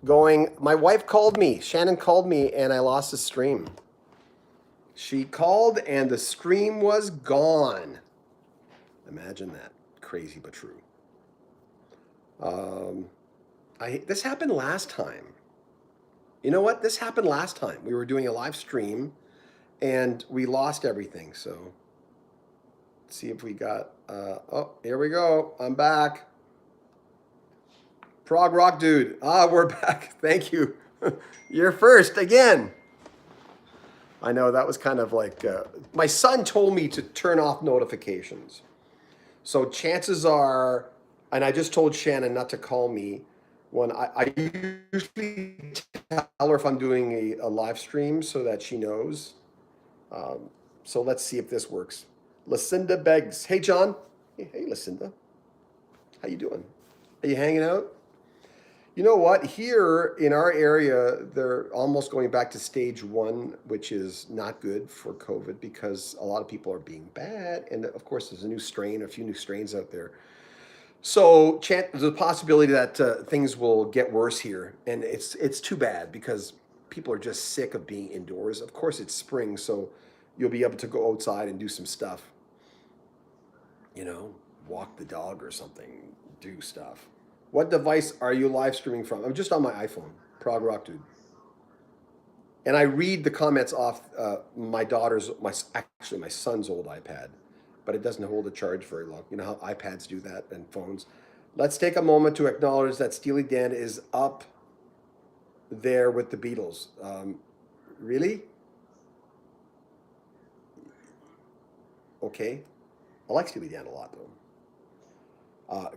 going, my wife called me, Shannon called me, and I lost the stream. She called and the stream was gone. Imagine that. Crazy but true. This happened last time. You know what? This happened last time. We were doing a live stream and we lost everything. So let's see if we got, oh, here we go. I'm back. Prog Rock Dude. We're back. Thank you. You're first again. I know that was kind of like, my son told me to turn off notifications. So chances are, and I just told Shannon not to call me when I usually tell her if I'm doing a live stream so that she knows. So let's see if this works. Lucinda Beggs. Hey, John. Hey, Lucinda. How you doing? Are you hanging out? You know what? Here in our area, they're almost going back to stage 1, which is not good for COVID because a lot of people are being bad. And of course, there's a few new strains out there. So there's a possibility that things will get worse here. And it's too bad because people are just sick of being indoors. Of course, it's spring, so you'll be able to go outside and do some stuff. You know, walk the dog or something, do stuff. What device are you live streaming from? I'm just on my iPhone, Prog Rock Dude. And I read the comments off my son's old iPad, but it doesn't hold a charge very long. You know how iPads do that and phones. Let's take a moment to acknowledge that Steely Dan is up there with the Beatles. Really? Okay. I like Steely Dan a lot, though.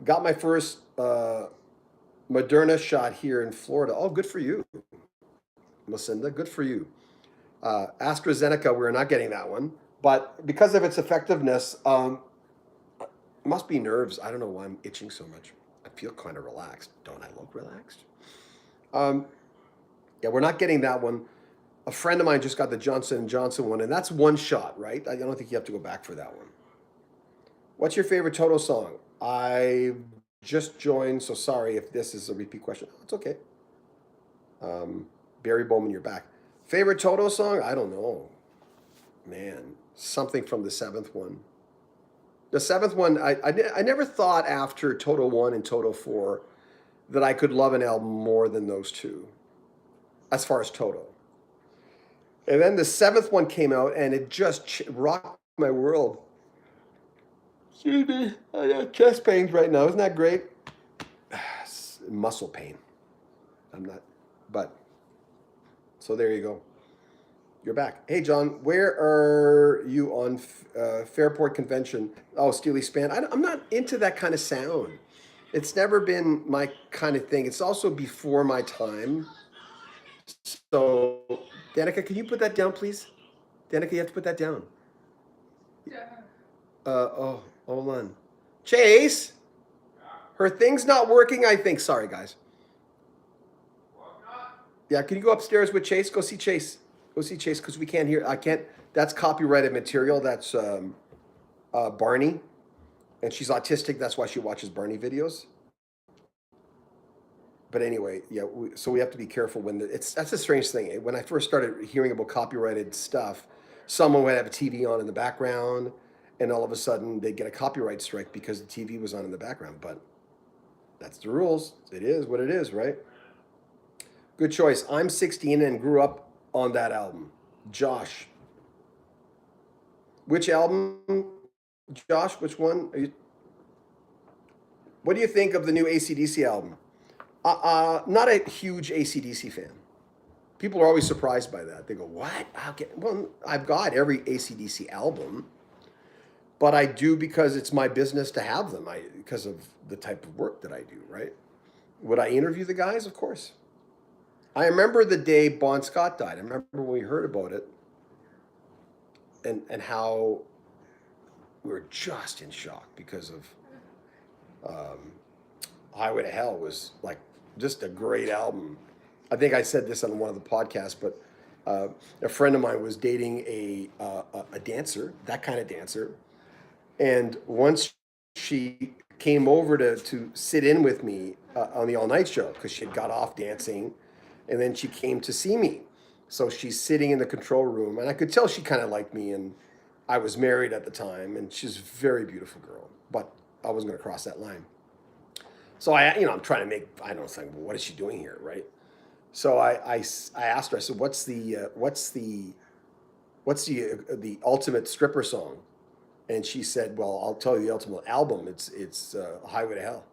Got my first Moderna shot here in Florida. Oh, good for you, Lucinda. Good for you. AstraZeneca, we're not getting that one. But because of its effectiveness, it must be nerves. I don't know why I'm itching so much. I feel kind of relaxed. Don't I look relaxed? Yeah, we're not getting that one. A friend of mine just got the Johnson & Johnson one, and that's one shot, right? I don't think you have to go back for that one. What's your favorite Toto song? I just joined, so sorry if this is a repeat question. It's okay. Barry Bowman, you're back. Favorite Toto song? I don't know. Man, something from the 7th one. The 7th one, I never thought after Toto 1 and Toto 4 that I could love an album more than those two, as far as Toto. And then the 7th one came out, and it just rocked my world. Excuse me, I got chest pains right now. Isn't that great? Muscle pain. I'm not, but, so there you go. You're back. Hey, John, where are you on Fairport Convention? Oh, Steely Span. I'm not into that kind of sound. It's never been my kind of thing. It's also before my time. So, Danica, can you put that down, please? Danica, you have to put that down. Oh, hold on. Chase? Her thing's not working, I think. Sorry, guys. Yeah, can you go upstairs with Chase? Go see Chase. Go see Chase because we can't hear. I can't. That's copyrighted material. That's Barney. And she's autistic. That's why she watches Barney videos. But anyway, yeah, so we have to be careful when that's a strange thing. When I first started hearing about copyrighted stuff, someone would have a TV on in the background, and all of a sudden they'd get a copyright strike because the TV was on in the background. But that's the rules. It is what it is, right? Good choice. I'm 16 and grew up on that album. Josh. Which album, Josh? Which one? What do you think of the new AC/DC album? Not a huge AC/DC fan. People are always surprised by that. They go, what? Well, I've got every AC/DC album, but I do because it's my business to have them, because of the type of work that I do, right? Would I interview the guys? Of course. I remember the day Bon Scott died. I remember when we heard about it and how we were just in shock because of Highway to Hell was like just a great album. I think I said this on one of the podcasts, but a friend of mine was dating a dancer, that kind of dancer. And once she came over to sit in with me on the all night show because she had got off dancing, and then she came to see me. So she's sitting in the control room, and I could tell she kind of liked me, and I was married at the time, and she's a very beautiful girl, but I wasn't going to cross that line. So I'm trying to make, I don't think, well, what is she doing here, right? So I asked her, I said, what's the ultimate stripper song? And she said, well, I'll tell you the ultimate album. It's Highway to Hell.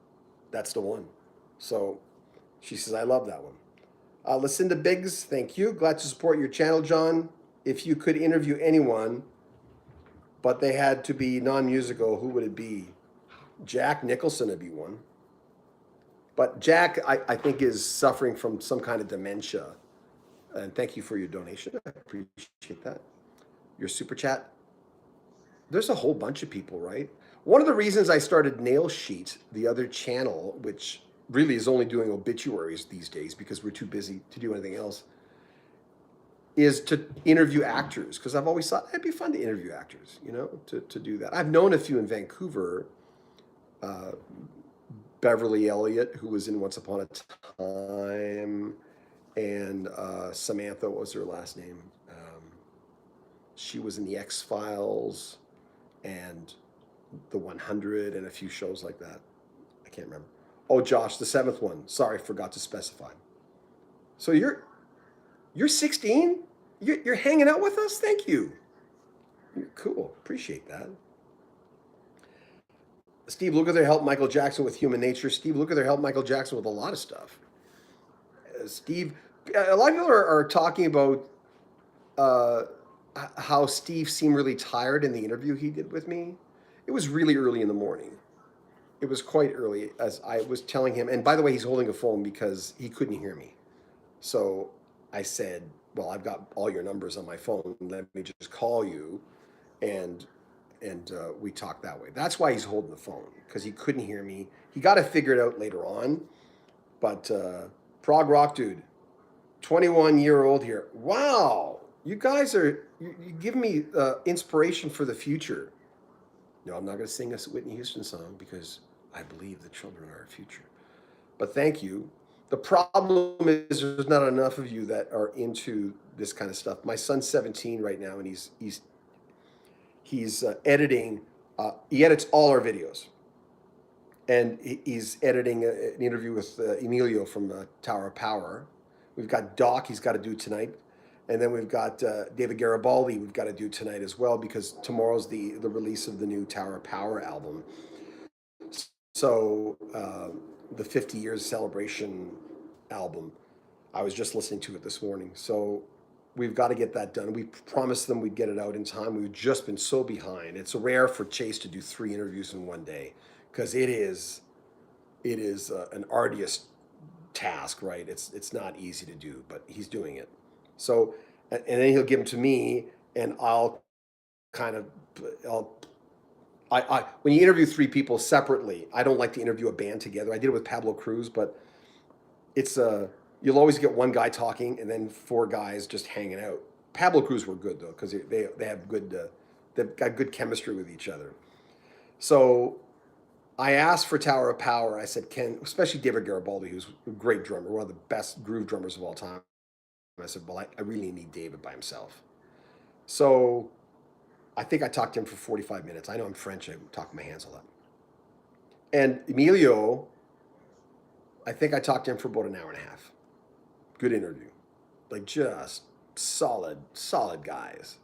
That's the one. So she says, I love that one. Lucinda Biggs, thank you. Glad to support your channel, John. If you could interview anyone, but they had to be non-musical, who would it be? Jack Nicholson would be one. But Jack, I think, is suffering from some kind of dementia. And thank you for your donation. I appreciate that. Your super chat. There's a whole bunch of people, right? One of the reasons I started Nail Sheet, the other channel, which really is only doing obituaries these days because we're too busy to do anything else, is to interview actors. Because I've always thought it'd be fun to interview actors, to do that. I've known a few in Vancouver. Beverly Elliott, who was in Once Upon a Time, and Samantha, what was her last name? She was in The X-Files and The 100 and a few shows like that. I can't remember. Oh, Josh, the seventh one. Sorry, forgot to specify. So you're 16? You're hanging out with us? Thank you. You're cool. Appreciate that. Steve Lukather helped Michael Jackson with Human Nature. Steve Lukather helped Michael Jackson with a lot of stuff. Steve, a lot of people are talking about how Steve seemed really tired in the interview he did with me. It was really early in the morning. It was quite early, as I was telling him. And by the way, he's holding a phone because he couldn't hear me. So I said, well, I've got all your numbers on my phone. Let me just call you. And we talked that way. That's why he's holding the phone, because he couldn't hear me. He got it figured out later on. But Prog Rock Dude, 21-year-old here. Wow, you guys you give me inspiration for the future. No, I'm not going to sing a Whitney Houston song because I believe the children are our future. But thank you. The problem is there's not enough of you that are into this kind of stuff. My son's 17 right now, and he's editing. He edits all our videos, and he's editing an interview with Emilio from Tower of Power. We've got Doc. He's got to do tonight, and then we've got David Garibaldi. We've got to do tonight as well because tomorrow's the release of the new Tower of Power album. So the 50 years celebration album. I was just listening to it this morning. So we've got to get that done. We promised them we'd get it out in time. We've just been so behind. It's rare for Chase to do 3 interviews in one day because it is an arduous task, right? It's not easy to do, but he's doing it. So, and then he'll give them to me, and I'll when you interview 3 people separately, I don't like to interview a band together. I did it with Pablo Cruz, but it's you'll always get one guy talking and then 4 guys just hanging out. Pablo Cruz were good though because they have good they've got good chemistry with each other. So I asked for Tower of Power. I said, especially David Garibaldi, who's a great drummer, one of the best groove drummers of all time. I said, well, I really need David by himself. So I think I talked to him for 45 minutes. I know I'm French. I talk with my hands a lot. And Emilio, I think I talked to him for about an hour and a half. Good interview. Like just solid guys.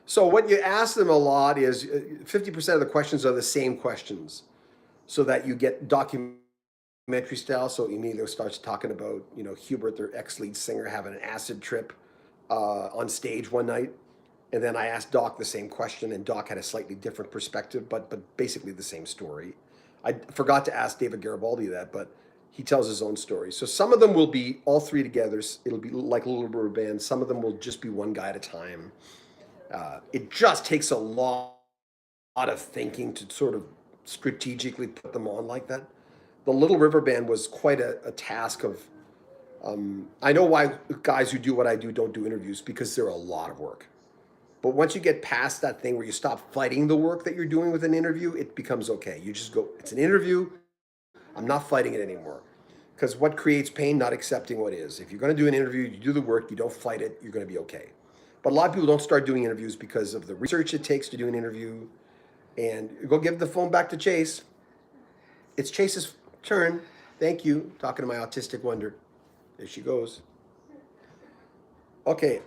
So what you ask them a lot is 50% of the questions are the same questions so that you get documentary style. So Emilio starts talking about, Hubert, their ex-lead singer, having an acid trip on stage one night. And then I asked Doc the same question, and Doc had a slightly different perspective, but basically the same story. I forgot to ask David Garibaldi that, but he tells his own story. So some of them will be all 3 together. It'll be like a little rubber band. Some of them will just be one guy at a time. It just takes a lot of thinking to sort of strategically put them on like that. The Little River Band was quite a task of, I know why guys who do what I do don't do interviews, because they're a lot of work. But once you get past that thing where you stop fighting the work that you're doing with an interview, it becomes okay. You just go, it's an interview. I'm not fighting it anymore. Because what creates pain? Not accepting what is. If you're going to do an interview, you do the work, you don't fight it, you're going to be okay. But a lot of people don't start doing interviews because of the research it takes to do an interview. And go give the phone back to Chase. It's Chase's turn. Thank you. Talking to my autistic wonder. There she goes. Okay,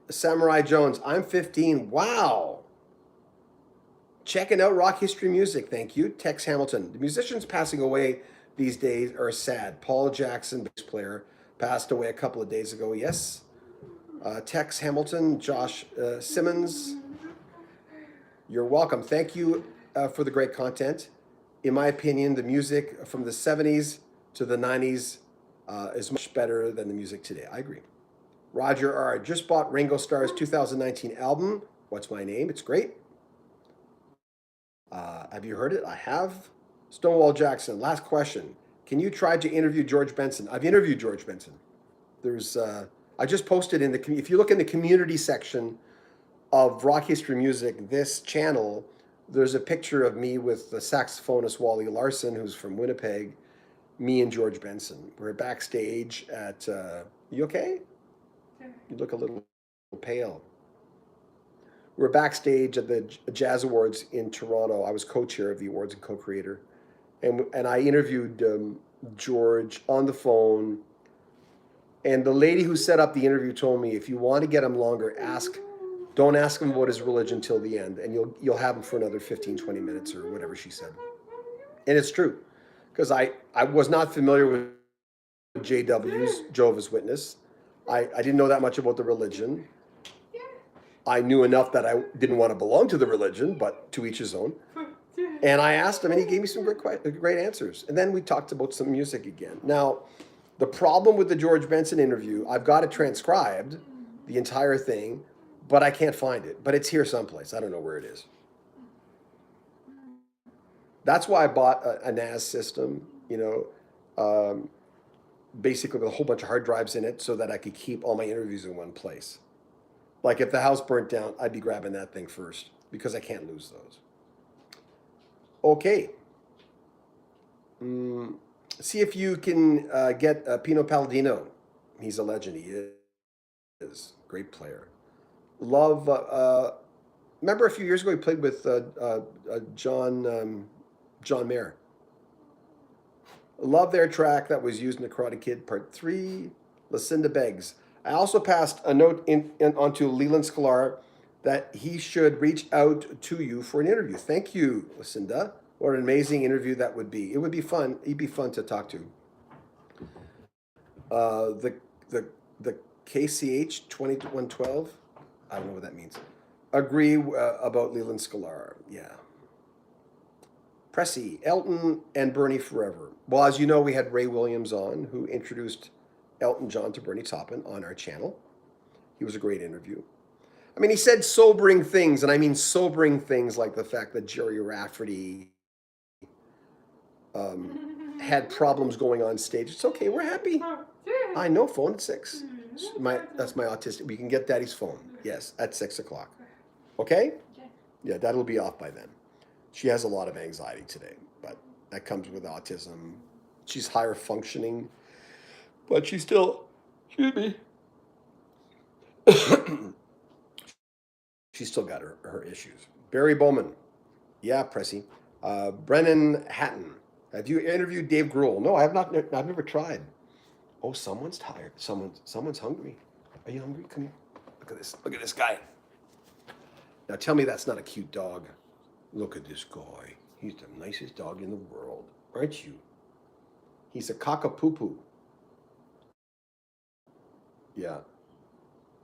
Samurai Jones. I'm 15. Wow. Checking out rock history music. Thank you. Tex Hamilton. The musicians passing away these days are sad. Paul Jackson, bass player, passed away a couple of days ago. Yes. Tex Hamilton, Josh Simmons. You're welcome. Thank you for the great content. In my opinion, the music from the 70s to the 90s is much better than the music today. I agree. Roger R. Just bought Ringo Starr's 2019 album. What's My Name? It's great. Have you heard it? I have. Stonewall Jackson. Last question. Can you try to interview George Benson? I've interviewed George Benson. There's, I just posted in the, if you look in the community section of Rock History Music, this channel, there's a picture of me with the saxophonist Wally Larson, who's from Winnipeg, me and George Benson. We're backstage at, you okay? You look a little pale. We're backstage at the Jazz Awards in Toronto. I was co-chair of the awards and co-creator. And I interviewed George on the phone. And the lady who set up the interview told me, if you want to get him longer, don't ask him about his religion till the end. And you'll have him for another 15, 20 minutes or whatever she said. And it's true. Because I was not familiar with JW's, Jehovah's Witness. I didn't know that much about the religion. I knew enough that I didn't want to belong to the religion, but to each his own. And I asked him, and he gave me some great answers. And then we talked about some music again. Now, the problem with the George Benson interview, I've got it transcribed, the entire thing, but I can't find it. But it's here someplace. I don't know where it is. That's why I bought a NAS system, basically with a whole bunch of hard drives in it so that I could keep all my interviews in one place. Like if the house burnt down, I'd be grabbing that thing first because I can't lose those. Okay. See if you can get Pino Palladino. He's a legend. He is. Great player. Love, remember a few years ago he played with John Mayer. Love their track that was used in The Karate Kid Part 3. Lucinda Beggs. I also passed a note onto Leland Sklar that he should reach out to you for an interview. Thank you, Lucinda. What an amazing interview that would be. It would be fun. He'd be fun to talk to. The KCH 2112. I don't know what that means. Agree about Leland Sklar. Yeah. Pressy, Elton and Bernie Forever. Well, as you know, we had Ray Williams on, who introduced Elton John to Bernie Taupin on our channel. He was a great interview. I mean, he said sobering things, and I mean sobering things like the fact that Jerry Rafferty had problems going on stage. It's okay, we're happy. I know, phone at 6. That's my autistic. We can get Daddy's phone. Yes, at 6 o'clock. Okay? Yeah, Dad will be off by then. She has a lot of anxiety today, but that comes with autism. She's higher functioning, but she's still, excuse me, she's still got her issues. Barry Bowman. Yeah, Pressy. Brennan Hatton. Have you interviewed Dave Grohl? No, I have not. I've never tried. Oh, someone's tired. Someone's hungry. Are you hungry? Come here. Look at this. Look at this guy. Now tell me that's not a cute dog. Look at this guy. He's the nicest dog in the world, aren't you? He's a cockapoo. Yeah.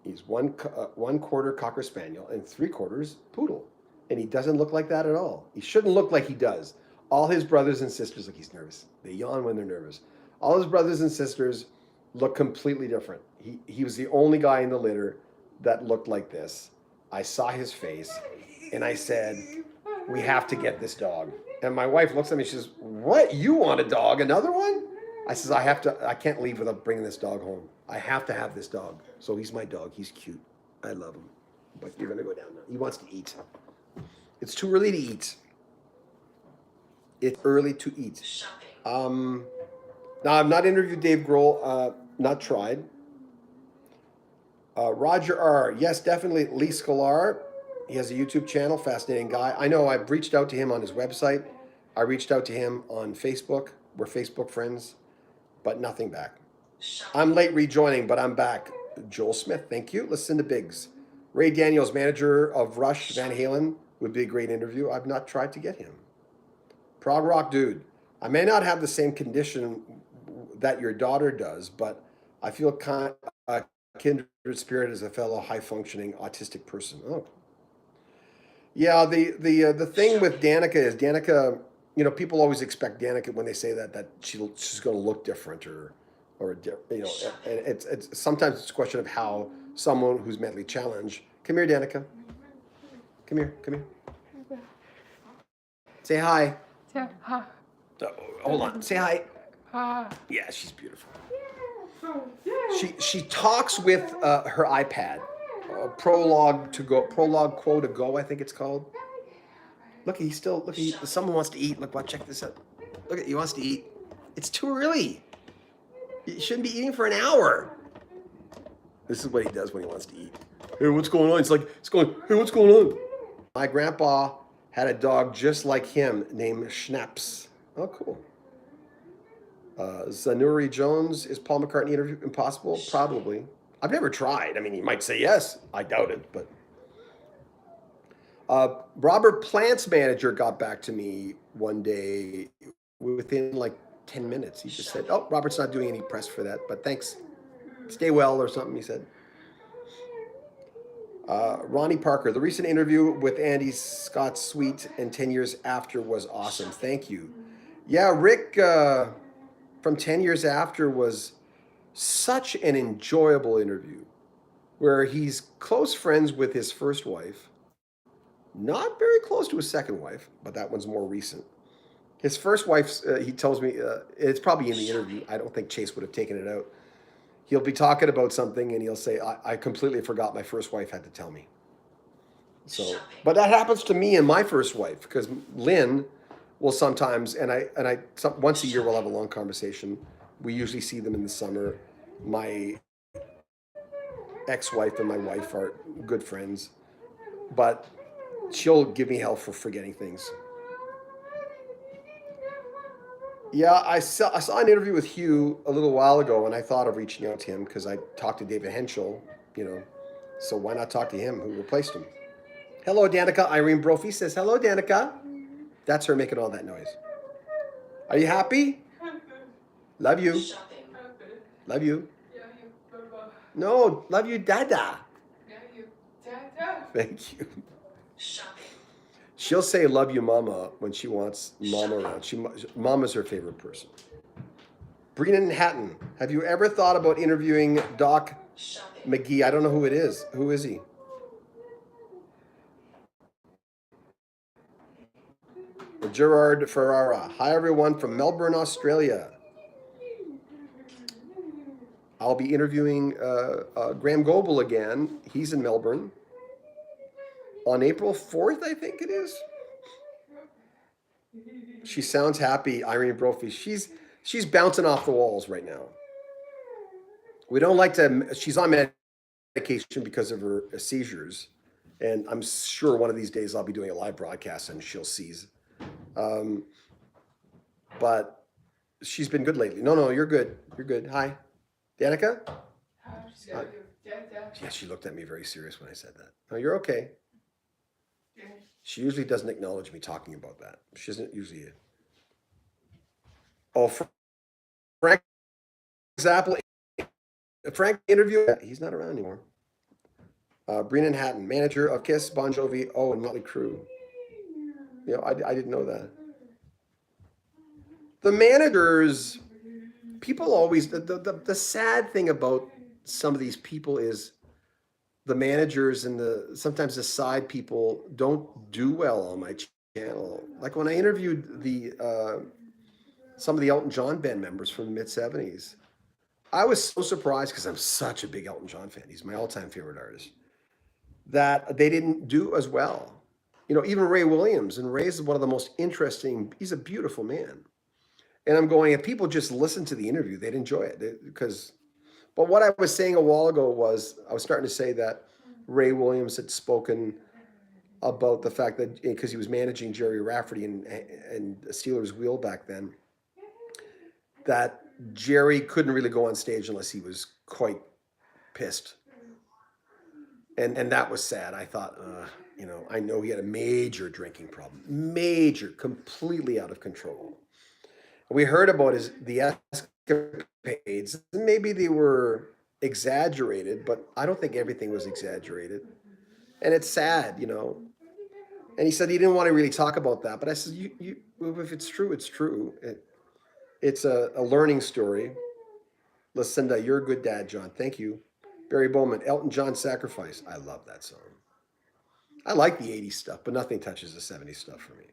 He's one quarter Cocker Spaniel and 3/4 poodle. And he doesn't look like that at all. He shouldn't look like he does. All his brothers and sisters, look, he's nervous. They yawn when they're nervous. All his brothers and sisters look completely different. He was the only guy in the litter that looked like this. I saw his face and I said, we have to get this dog. And my wife looks at me, she says, what, you want a dog, another one? I says, I can't leave without bringing this dog home. I have to have this dog. So he's my dog, he's cute. I love him. But you're gonna go down now. He wants to eat. It's too early to eat. It's early to eat. No, I've not interviewed Dave Grohl. Not tried. Roger R. Yes, definitely Lee Scalar. He has a YouTube channel. Fascinating guy. I know I've reached out to him on his website. I reached out to him on Facebook. We're Facebook friends, but nothing back. I'm late rejoining, but I'm back. Joel Smith, thank you. Listen to Biggs. Ray Daniels, manager of Rush Van Halen, would be a great interview. I've not tried to get him. Prog Rock Dude. I may not have the same condition that your daughter does, but I feel kind of kindred spirit as a fellow high functioning autistic person. Oh, yeah. The thing with Danica is Danica. You know, people always expect Danica when they say that she's going to look different or you know, and it's sometimes it's a question of how someone who's mentally challenged. Come here, Danica. Come here. Say hi. Yeah. Hi. Hold on. Say hi. Hi. Yeah, she's beautiful. She talks with her iPad. Prologue Quo to Go, I think it's called. Look, someone wants to eat. Look, check this out. Look, he wants to eat. It's too early. You shouldn't be eating for an hour. This is what he does when he wants to eat. Hey, what's going on? Hey, what's going on? My grandpa had a dog just like him named Schnaps. Oh, cool. Zanuri Jones, is Paul McCartney interview impossible? Probably. I've never tried. I mean, he might say yes. I doubt it, but. Robert Plant's manager got back to me one day within like 10 minutes. He just said, oh, Robert's not doing any press for that, but thanks. Stay well or something, he said. Ronnie Parker, the recent interview with Andy Scott Sweet and 10 Years After was awesome. Thank you. Yeah, Rick from 10 Years After was such an enjoyable interview where he's close friends with his first wife, not very close to his second wife, but that one's more recent. His first wife, he tells me, it's probably in the interview. I don't think Chase would have taken it out. He'll be talking about something and he'll say, I completely forgot my first wife had to tell me. So, but that happens to me and my first wife, because Lynn will sometimes, once a year we'll have a long conversation. We usually see them in the summer. My ex-wife and my wife are good friends, but she'll give me hell for forgetting things. Yeah, I saw an interview with Hugh a little while ago, and I thought of reaching out to him because I talked to David Henschel, so why not talk to him, who replaced him? Hello, Danica. Irene Brophy says, hello, Danica. That's her making all that noise. Are you happy? Love you. Love you. No, love you, Dada. Thank you. She'll say love you, Mama, when she wants Mama around. Mama's her favorite person. Brennan Hatton, have you ever thought about interviewing Doc McGee? I don't know who it is. Who is he? Gerard Ferrara. Hi, everyone from Melbourne, Australia. I'll be interviewing Graham Goebel again. He's in Melbourne. On April 4th, I think it is. She sounds happy, Irene Brophy. She's bouncing off the walls right now. We don't like to, she's on medication because of her seizures. And I'm sure one of these days I'll be doing a live broadcast and she'll seize. But she's been good lately. No, you're good. You're good. Hi. Danica? Hi. Yeah, she looked at me very serious when I said that. No, you're okay. She usually doesn't acknowledge me talking about that. She isn't usually. Oh, Frank Zappa. Frank interview. He's not around anymore. Brennan Hatton, manager of Kiss, Bon Jovi, and Motley Crue. I didn't know that. The managers, people always, the sad thing about some of these people is the managers and sometimes the side people don't do well on my channel. Like when I interviewed some of the Elton John band members from the mid-70s, I was so surprised because I'm such a big Elton John fan. He's my all-time favorite artist. That they didn't do as well. Even Ray Williams, and Ray's one of the most interesting, he's a beautiful man. And I'm going, if people just listen to the interview, they'd enjoy it because. But what I was saying a while ago was I was starting to say that Ray Williams had spoken about the fact that because he was managing Jerry Rafferty and Steelers Wheel back then, that Jerry couldn't really go on stage unless he was quite pissed, and that was sad. I thought, I know he had a major drinking problem, major, completely out of control. We heard about the escapades. Maybe they were exaggerated, but I don't think everything was exaggerated. And it's sad. And he said he didn't want to really talk about that. But I said, if it's true, it's true. It's a learning story. Lucinda, you're a good dad, John. Thank you. Barry Bowman, Elton John Sacrifice. I love that song. I like the 80s stuff, but nothing touches the 70s stuff for me.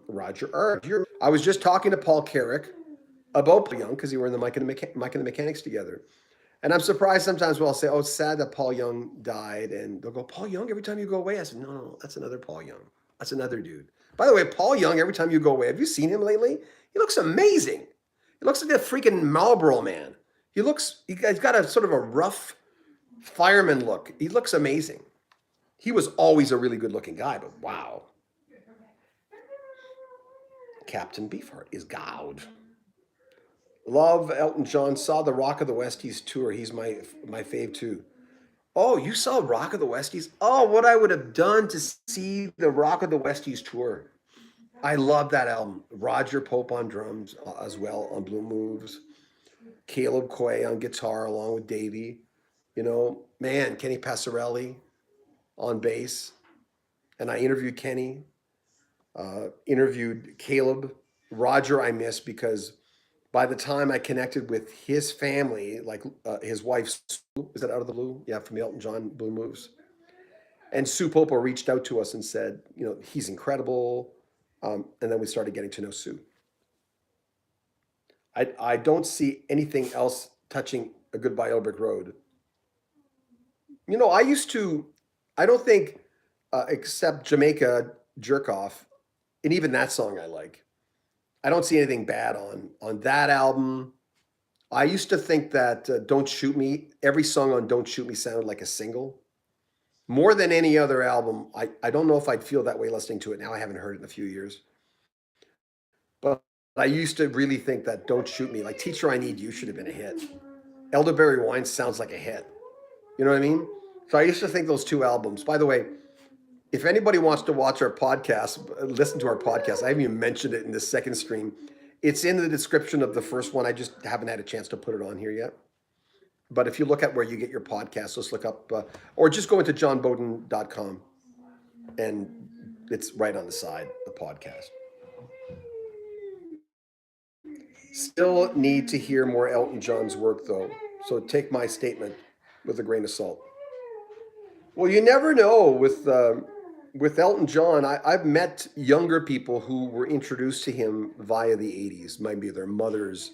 Roger R. I was just talking to Paul Carrick about Paul Young because they were in the Mike and the Mechanics together. And I'm surprised sometimes when I'll say, oh, it's sad that Paul Young died. And they'll go, Paul Young, every time you go away. I said, no, that's another Paul Young. That's another dude. By the way, Paul Young, every time you go away, have you seen him lately? He looks amazing. He looks like a freaking Marlboro man. He's got a sort of a rough fireman look. He looks amazing. He was always a really good looking guy, but wow. Captain Beefheart is God. Love Elton John. Saw the Rock of the Westies tour. He's my fave too. Oh, you saw Rock of the Westies? Oh, what I would have done to see the Rock of the Westies tour. I love that album. Roger Pope on drums as well on Blue Moves. Caleb Quay on guitar along with Davey. Kenny Passarelli on bass. And I interviewed Kenny. Interviewed Caleb. Roger I missed because by the time I connected with his family, like his wife, Sue, is that Out of the Blue? Yeah, from the Elton John Blue Moves. And Sue Popo reached out to us and said, he's incredible. And then we started getting to know Sue. I don't see anything else touching A Goodbye Old Brick Road. I don't think, except Jamaica Jerk Off, and even that song I like. I don't see anything bad on that album. I used to think that Don't Shoot Me, every song on Don't Shoot Me sounded like a single. More than any other album. I don't know if I'd feel that way listening to it now. I haven't heard it in a few years. But I used to really think that Don't Shoot Me, like Teacher I Need You should have been a hit. Elderberry Wine sounds like a hit. You know what I mean? So I used to think those two albums. By the way, if anybody wants to watch our podcast, listen to our podcast, I haven't even mentioned it in the second stream. It's in the description of the first one. I just haven't had a chance to put it on here yet. But if you look at where you get your podcast, just look up, or just go into johnbeaudin.com, and it's right on the side, the podcast. Still need to hear more Elton John's work, though. So take my statement with a grain of salt. Well, you never know with Elton John. I've met younger people who were introduced to him via the 80s. Maybe their mothers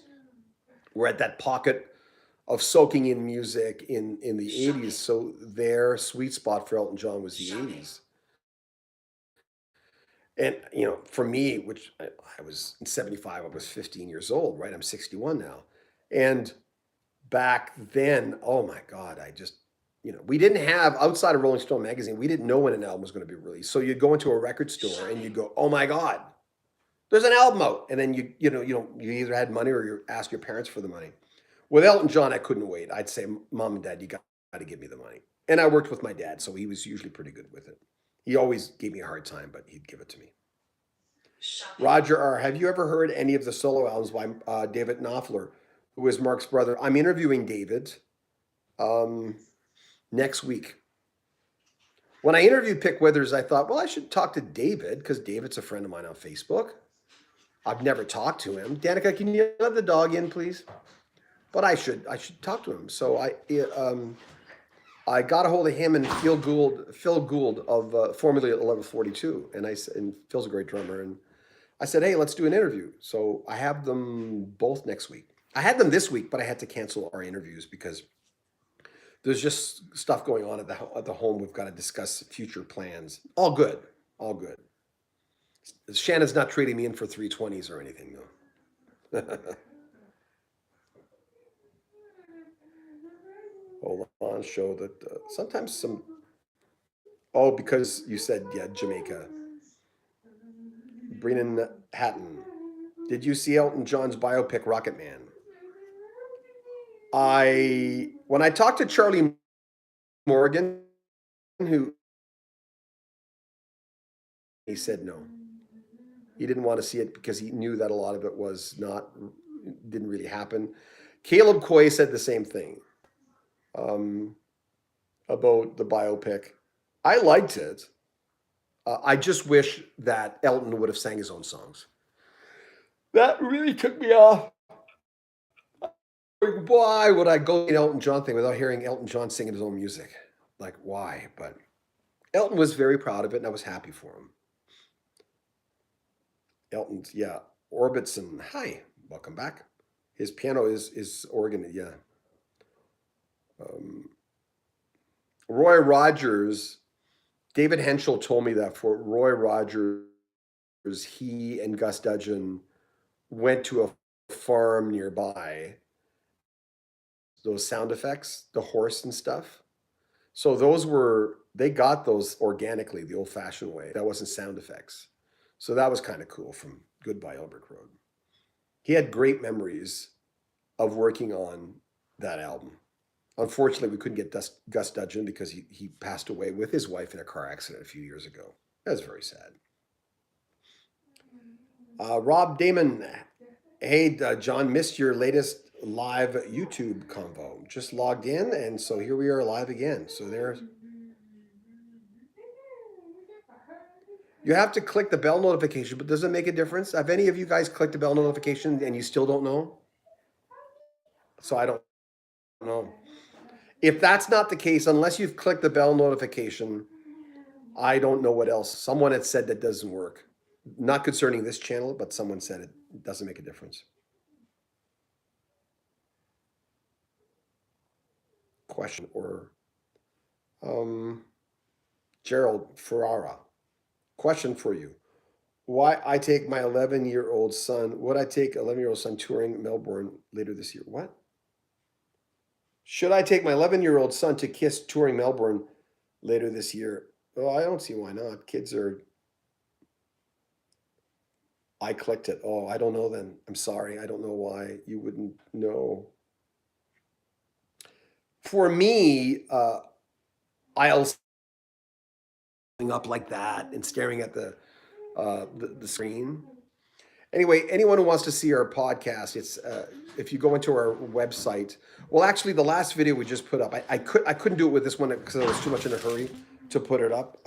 were at that pocket of soaking in music in the 80s. So their sweet spot for Elton John was the 80s. And, for me, which I was in 75, I was 15 years old, right? I'm 61 now. And back then, oh my God, we didn't have, outside of Rolling Stone magazine, we didn't know when an album was going to be released. So you'd go into a record store and you'd go, oh my God, there's an album out. And then you either had money or you asked your parents for the money. With Elton John, I couldn't wait. I'd say, Mom and Dad, you got to give me the money. And I worked with my dad, so he was usually pretty good with it. He always gave me a hard time, but he'd give it to me. Roger R., have you ever heard any of the solo albums by David Knopfler, who is Mark's brother? I'm interviewing David next week. When I interviewed Pick Withers, I thought, well, I should talk to David because David's a friend of mine on Facebook. I've never talked to him. Danica, can you let the dog in, please? But I should talk to him. So I got a hold of him and Phil Gould of Formula 1142, and Phil's a great drummer, and I said, hey, let's do an interview. So I have them both next week. I had them this week, but I had to cancel our interviews because there's just stuff going on at the home. We've got to discuss future plans. All good. Shannon's not trading me in for 320s or anything, though. Hold on, show that sometimes some. Oh, because you said, yeah, Jamaica. Brennan Hatton. Did you see Elton John's biopic, Rocket Man? When I talked to Charlie Morgan, who he said no. He didn't want to see it because he knew that a lot of it didn't really happen. Caleb Coy said the same thing about the biopic. I liked it. I just wish that Elton would have sang his own songs. That really took me off. Why would I go to an Elton John thing without hearing Elton John singing his own music? Like, why? But Elton was very proud of it, and I was happy for him. Elton's, yeah. Orbitson, hi, welcome back. His piano is organ, yeah. Roy Rogers, David Henschel told me that for Roy Rogers, he and Gus Dudgeon went to a farm nearby. Those sound effects, the horse and stuff. So they got those organically, the old-fashioned way. That wasn't sound effects. So that was kind of cool from Goodbye Elbrick Road. He had great memories of working on that album. Unfortunately, we couldn't get Gus Dudgeon because he passed away with his wife in a car accident a few years ago. That was very sad. Rob Damon, hey, John, missed your latest live YouTube convo. Just logged in, and so here we are live again. So there's... You have to click the bell notification, but does it make a difference? Have any of you guys clicked the bell notification and you still don't know? So I don't know. If that's not the case, unless you've clicked the bell notification, I don't know what else. Someone had said that doesn't work. Not concerning this channel, but someone said it doesn't make a difference. Question or Gerald Ferrara. Question for you. Why I take my 11-year-old son, would I take 11-year-old son touring Melbourne later this year? What? Should I take my 11-year-old son to KISS touring Melbourne later this year? Oh, I don't see why not. Kids are... I clicked it. Oh, I don't know then. I'm sorry. I don't know why you wouldn't know. For me, I'll up like that and staring at the screen. Anyway, anyone who wants to see our podcast, it's if you go into our website. Well, actually, the last video we just put up, I couldn't do it with this one because I was too much in a hurry to put it up.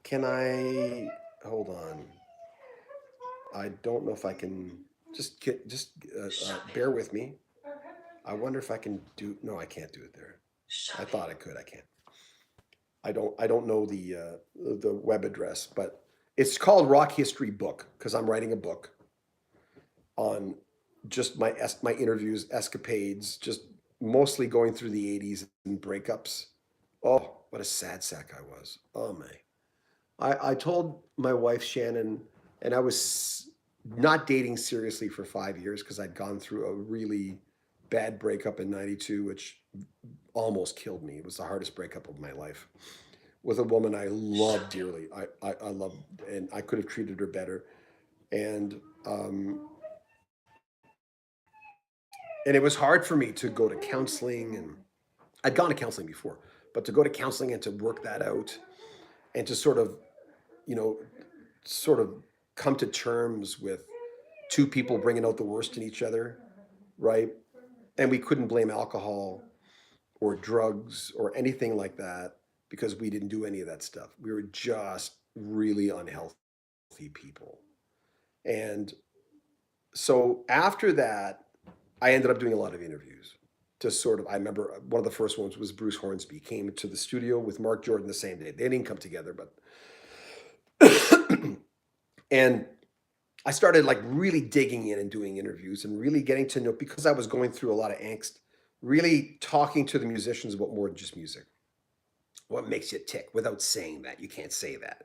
Can I hold on? I don't know if I can. Just bear with me. I wonder if I can do. No, I can't do it there. I thought I could. I can't. I don't know the web address, but it's called Rock History Book because I'm writing a book on just my interviews, escapades, just mostly going through the 80s and breakups. Oh, what a sad sack I was. Oh my. I told my wife Shannon, and I was not dating seriously for 5 years because I'd gone through a really bad breakup in 92, which almost killed me. It was the hardest breakup of my life with a woman I loved dearly. I loved, and I could have treated her better. And it was hard for me to go to counseling, and I'd gone to counseling before, but to go to counseling and to work that out and to sort of come to terms with two people bringing out the worst in each other, right? And we couldn't blame alcohol or drugs or anything like that because we didn't do any of that stuff. We were just really unhealthy people. And so after that, I ended up doing a lot of interviews to I remember one of the first ones was Bruce Hornsby came to the studio with Mark Jordan the same day. They didn't come together, but and I started like really digging in and doing interviews and really getting to know, because I was going through a lot of angst, really talking to the musicians about more than just music. What makes you tick without saying that? You can't say that.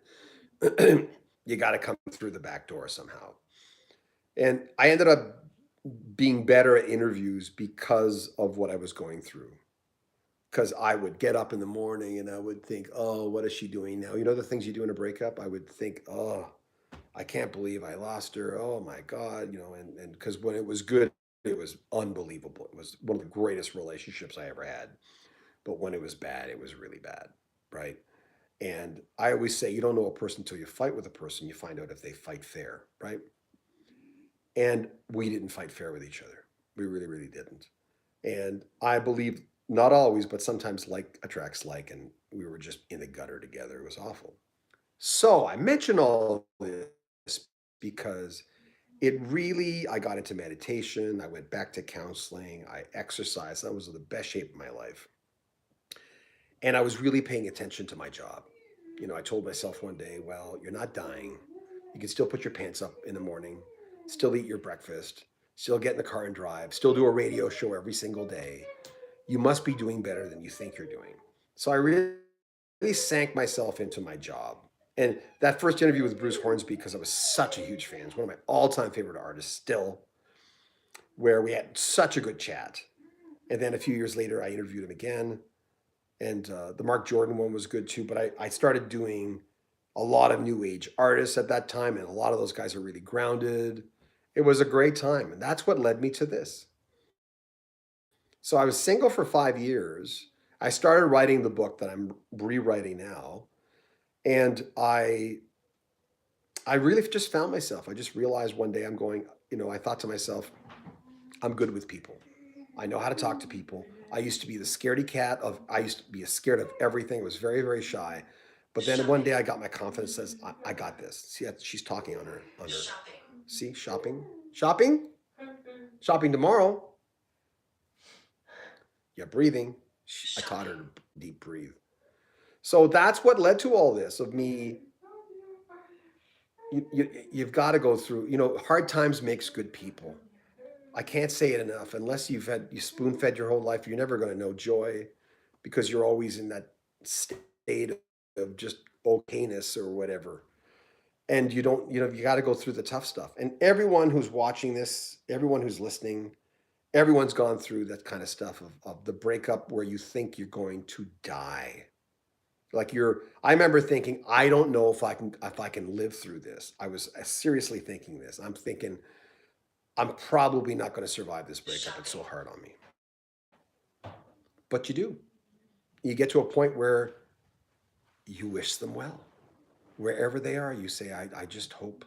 You got to come through the back door somehow. And I ended up being better at interviews because of what I was going through. Because I would get up in the morning and I would think, oh, what is she doing now? You know, the things you do in a breakup? I would think, oh, I can't believe I lost her. Oh my God. You know, and because when it was good, it was unbelievable. It was one of the greatest relationships I ever had. But when it was bad, it was really bad. Right. And I always say, you don't know a person until you fight with a person. You find out if they fight fair. Right. And we didn't fight fair with each other. We really, really didn't. And I believe not always, but sometimes like attracts like, and we were just in the gutter together. It was awful. So I mention all this because it really, I got into meditation. I went back to counseling. I exercised. That was the best shape of my life. And I was really paying attention to my job. You know, I told myself one day, well, you're not dying. You can still put your pants up in the morning, still eat your breakfast, still get in the car and drive, still do a radio show every single day. You must be doing better than you think you're doing. So I really sank myself into my job. And that first interview with Bruce Hornsby, because I was such a huge fan, is one of my all-time favorite artists still, where we had such a good chat. And then a few years later, I interviewed him again. And the Mark Jordan one was good too. But I started doing a lot of new age artists at that time, and a lot of those guys are really grounded. It was a great time. And that's what led me to this. So I was single for 5 years. I started writing the book that I'm rewriting now. And I really just found myself. I just realized one day I'm going, you know, I thought to myself, I'm good with people. I know how to talk to people. I used to be the scaredy cat of, I used to be scared of everything. I was very, very shy. But then one day I got my confidence, says, I got this. See, she's talking on her. See, shopping. Shopping? Shopping tomorrow. Yeah, breathing. I taught her to deep breathe. So that's what led to all this of me. You've got to go through, you know, hard times makes good people. I can't say it enough. Unless you spoon fed your whole life, you're never going to know joy because you're always in that state of just okayness or whatever. And you don't, you know, you got to go through the tough stuff. And everyone who's watching this, everyone who's listening, everyone's gone through that kind of stuff of the breakup where you think you're going to die. Like I remember thinking, I don't know if I can live through this. I was seriously thinking this. I'm thinking, I'm probably not going to survive this breakup. It's so hard on me. But you do. You get to a point where you wish them well. Wherever they are, you say, I just hope,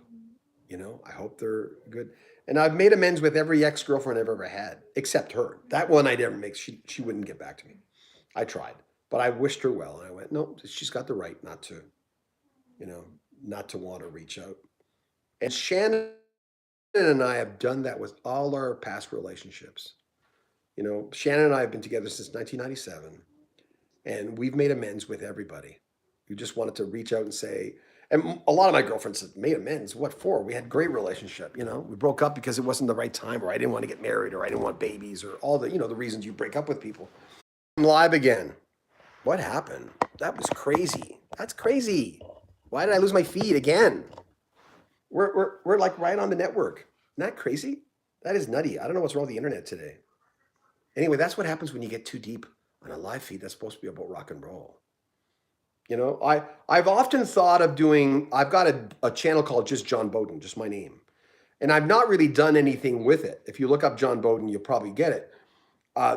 you know, I hope they're good. And I've made amends with every ex-girlfriend I've ever had, except her. That one I never make. She wouldn't get back to me. I tried, but I wished her well. And I went, no, she's got the right not to, you know, not to want to reach out. And Shannon and I have done that with all our past relationships. You know, Shannon and I have been together since 1997, and we've made amends with everybody. We just wanted to reach out and say, and a lot of my girlfriends have made amends. What for? We had a great relationship. You know, we broke up because it wasn't the right time, or I didn't want to get married, or I didn't want babies, or all the, you know, the reasons you break up with people. I'm live again. What happened? That was crazy. That's crazy. Why did I lose my feed again? We're like right on the network. Isn't that crazy? That is nutty. I don't know what's wrong with the internet today. Anyway, that's what happens when you get too deep on a live feed that's supposed to be about rock and roll. You know, I've often thought of doing, I've got a channel called just John Beaudin, just my name. And I've not really done anything with it. If you look up John Beaudin, you'll probably get it.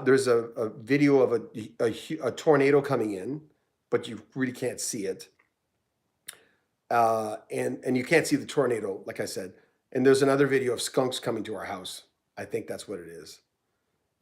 There's a video of a tornado coming in, but you really can't see it. And you can't see the tornado, like I said. And there's another video of skunks coming to our house. I think that's what it is.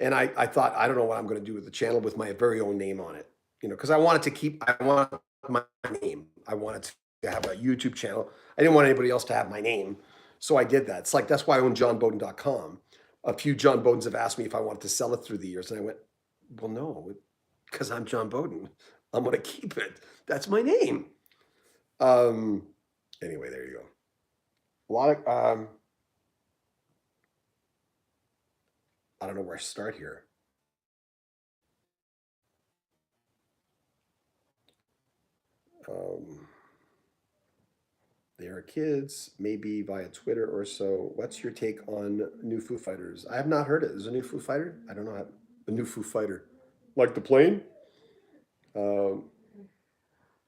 And I thought, I don't know what I'm going to do with the channel with my very own name on it. You know, because I wanted to keep, I want my name. I wanted to have a YouTube channel. I didn't want anybody else to have my name. So I did that. It's like, that's why I own johnbeaudin.com. A few John Beaudins have asked me if I wanted to sell it through the years. And I went, well, no, because I'm John Beaudin. I'm going to keep it. That's my name. Anyway, there you go. A lot of, I don't know where to start here. Um, They are kids, maybe via Twitter or so. What's your take on new Foo Fighters? I have not heard it. Is a new Foo Fighter? I don't know. A new Foo Fighter, like the plane. Um,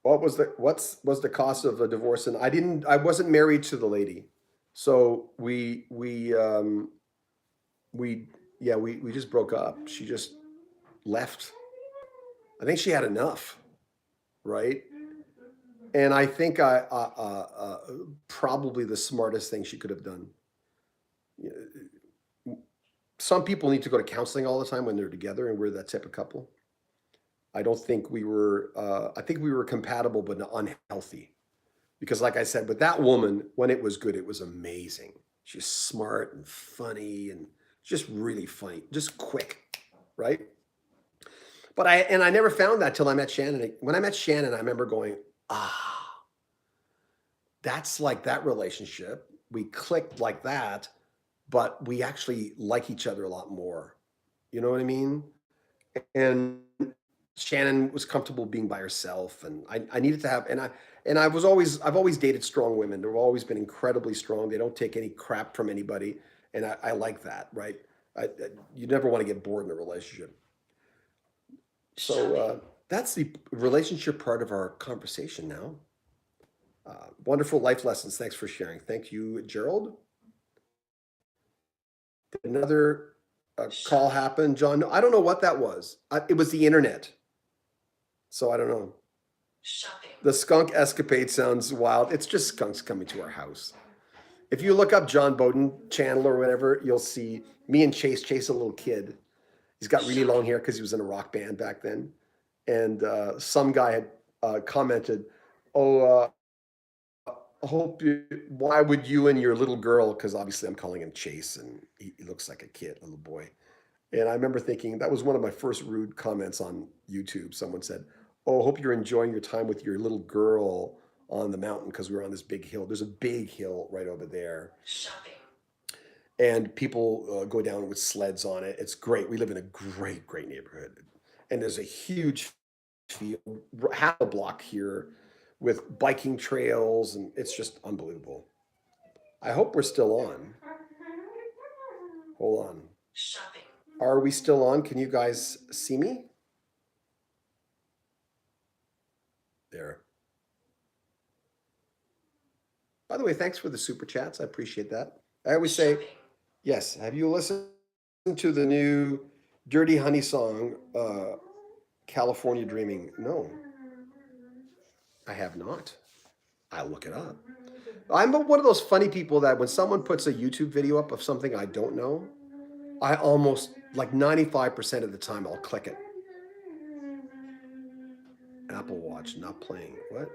what was the cost of a divorce? And I wasn't married to the lady, so we yeah we just broke up. She just left. I think she had enough, right? And I think probably the smartest thing she could have done. Some people need to go to counseling all the time when they're together, and we're that type of couple. I don't think we were. I think we were compatible, but unhealthy. Because, like I said, with that woman, when it was good, it was amazing. She's smart and funny, and just really funny, just quick, right? But I never found that till I met Shannon. When I met Shannon, I remember going, that's like that relationship. We clicked like that, but we actually like each other a lot more. You know what I mean? And Shannon was comfortable being by herself, and I needed to have, I've always dated strong women. They've always been incredibly strong. They don't take any crap from anybody, and I like that, right? You never want to get bored in a relationship. So that's the relationship part of our conversation now. Wonderful life lessons. Thanks for sharing. Thank you, Gerald. Another call happened, John. I don't know what that was. It was the internet. So I don't know. Shopping. The skunk escapade sounds wild. It's just skunks coming to our house. If you look up John Beaudin channel or whatever, you'll see me and Chase a little kid. He's got really long hair because he was in a rock band back then. And some guy had commented, oh, why would you and your little girl, because obviously I'm calling him Chase and he looks like a kid, little boy. And I remember thinking that was one of my first rude comments on YouTube. Someone said, oh, hope you're enjoying your time with your little girl on the mountain because we were on this big hill. There's a big hill right over there. Shopping. And people go down with sleds on it. It's great. We live in a great, great neighborhood. And there's a huge field, half a block here with biking trails, and it's just unbelievable. I hope we're still on. Hold on. Shopping. Are we still on? Can you guys see me? There. By the way, thanks for the super chats. I appreciate that. I always say, yes, have you listened to the new Dirty Honey song, California Dreaming? No, I have not. I'll look it up. I'm one of those funny people that when someone puts a YouTube video up of something I don't know, I almost, like 95% of the time, I'll click it. Apple Watch not playing. What?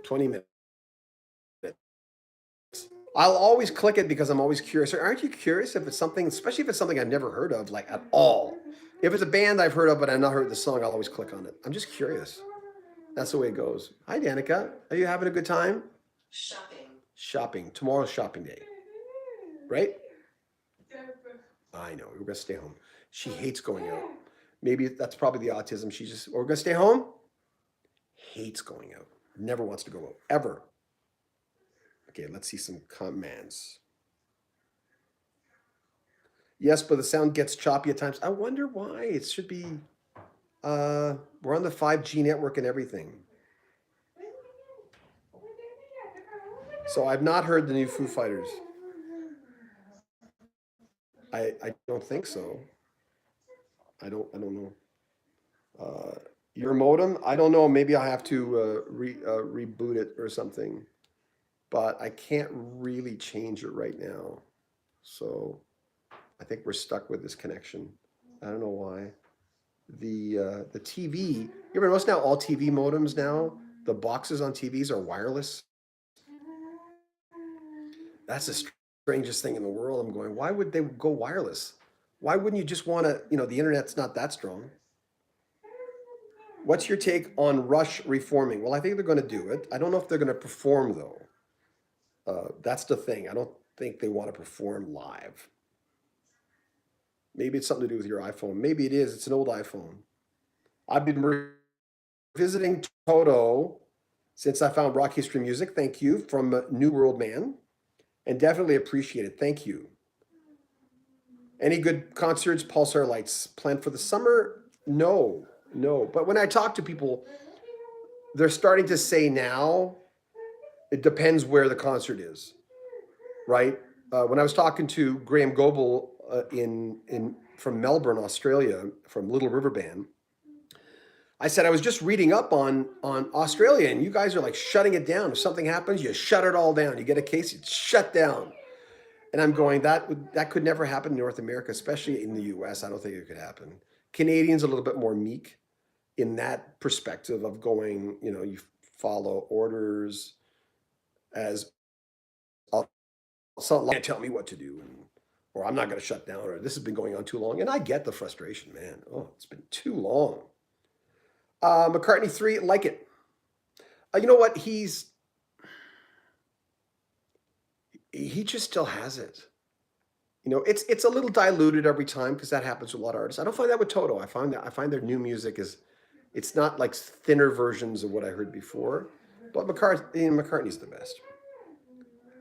20 minutes. I'll always click it because I'm always curious. Aren't you curious if it's something, especially if it's something I've never heard of, like at all? If it's a band I've heard of but I've not heard the song, I'll always click on it. I'm just curious. That's the way it goes. Hi, Danica. Are you having a good time? Shopping. Shopping. Tomorrow's shopping day. Right? I know. We're going to stay home. She hates going out. Maybe that's probably the autism. We're going to stay home? Hates going out. Never wants to go out. Ever. Okay, let's see some commands. Yes, but the sound gets choppy at times. I wonder why. It should be, we're on the 5G network and everything. So I've not heard the new Foo Fighters. I don't think so. I don't know. Your modem? I don't know. Maybe I have to reboot it or something. But I can't really change it right now. So I think we're stuck with this connection. I don't know why. The TV, you ever notice now all TV modems now, the boxes on TVs are wireless? That's the strangest thing in the world. I'm going, why would they go wireless? Why wouldn't you just want to, the internet's not that strong. What's your take on Rush reforming? Well, I think they're going to do it. I don't know if they're going to perform, though. That's the thing. I don't think they want to perform live. Maybe it's something to do with your iPhone. Maybe it is. It's an old iPhone. I've been visiting Toto Since I found rock history music, thank you from New World Man, and definitely appreciate it. Thank you. Any good concerts, Pulsar Lights planned for the summer? No, no. But when I talk to people, they're starting to say now, it depends where the concert is, right? When I was talking to Graham Goebel in from Melbourne, Australia, from Little River Band, I said I was just reading up on Australia, and you guys are like shutting it down. If something happens, you shut it all down. You get a case, it's shut down. And I'm going, that could never happen in North America, especially in the US. I don't think it could happen. Canadians a little bit more meek in that perspective of going, you follow orders as someone can't tell me what to do, or I'm not going to shut down, or this has been going on too long. And I get the frustration, man. Oh, it's been too long. McCartney 3, like it. You know what? He just still has it. It's a little diluted every time because that happens with a lot of artists. I don't find that with Toto. I find their new music it's not like thinner versions of what I heard before. But McCartney's the best.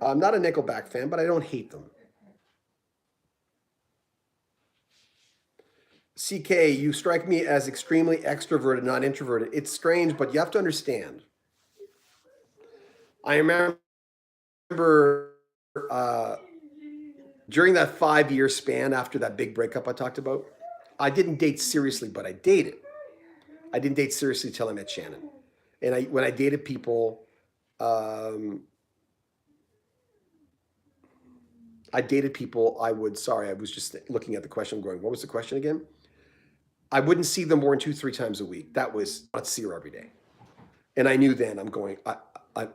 I'm not a Nickelback fan, but I don't hate them. CK, you strike me as extremely extroverted, not introverted. It's strange, but you have to understand. I remember during that 5-year span after that big breakup I talked about, I didn't date seriously, but I dated. I didn't date seriously till I met Shannon. And when I dated people, I was just looking at the question going, what was the question again? I wouldn't see them more than 2-3 times a week. That was not see her every day. And I knew then I'm going, I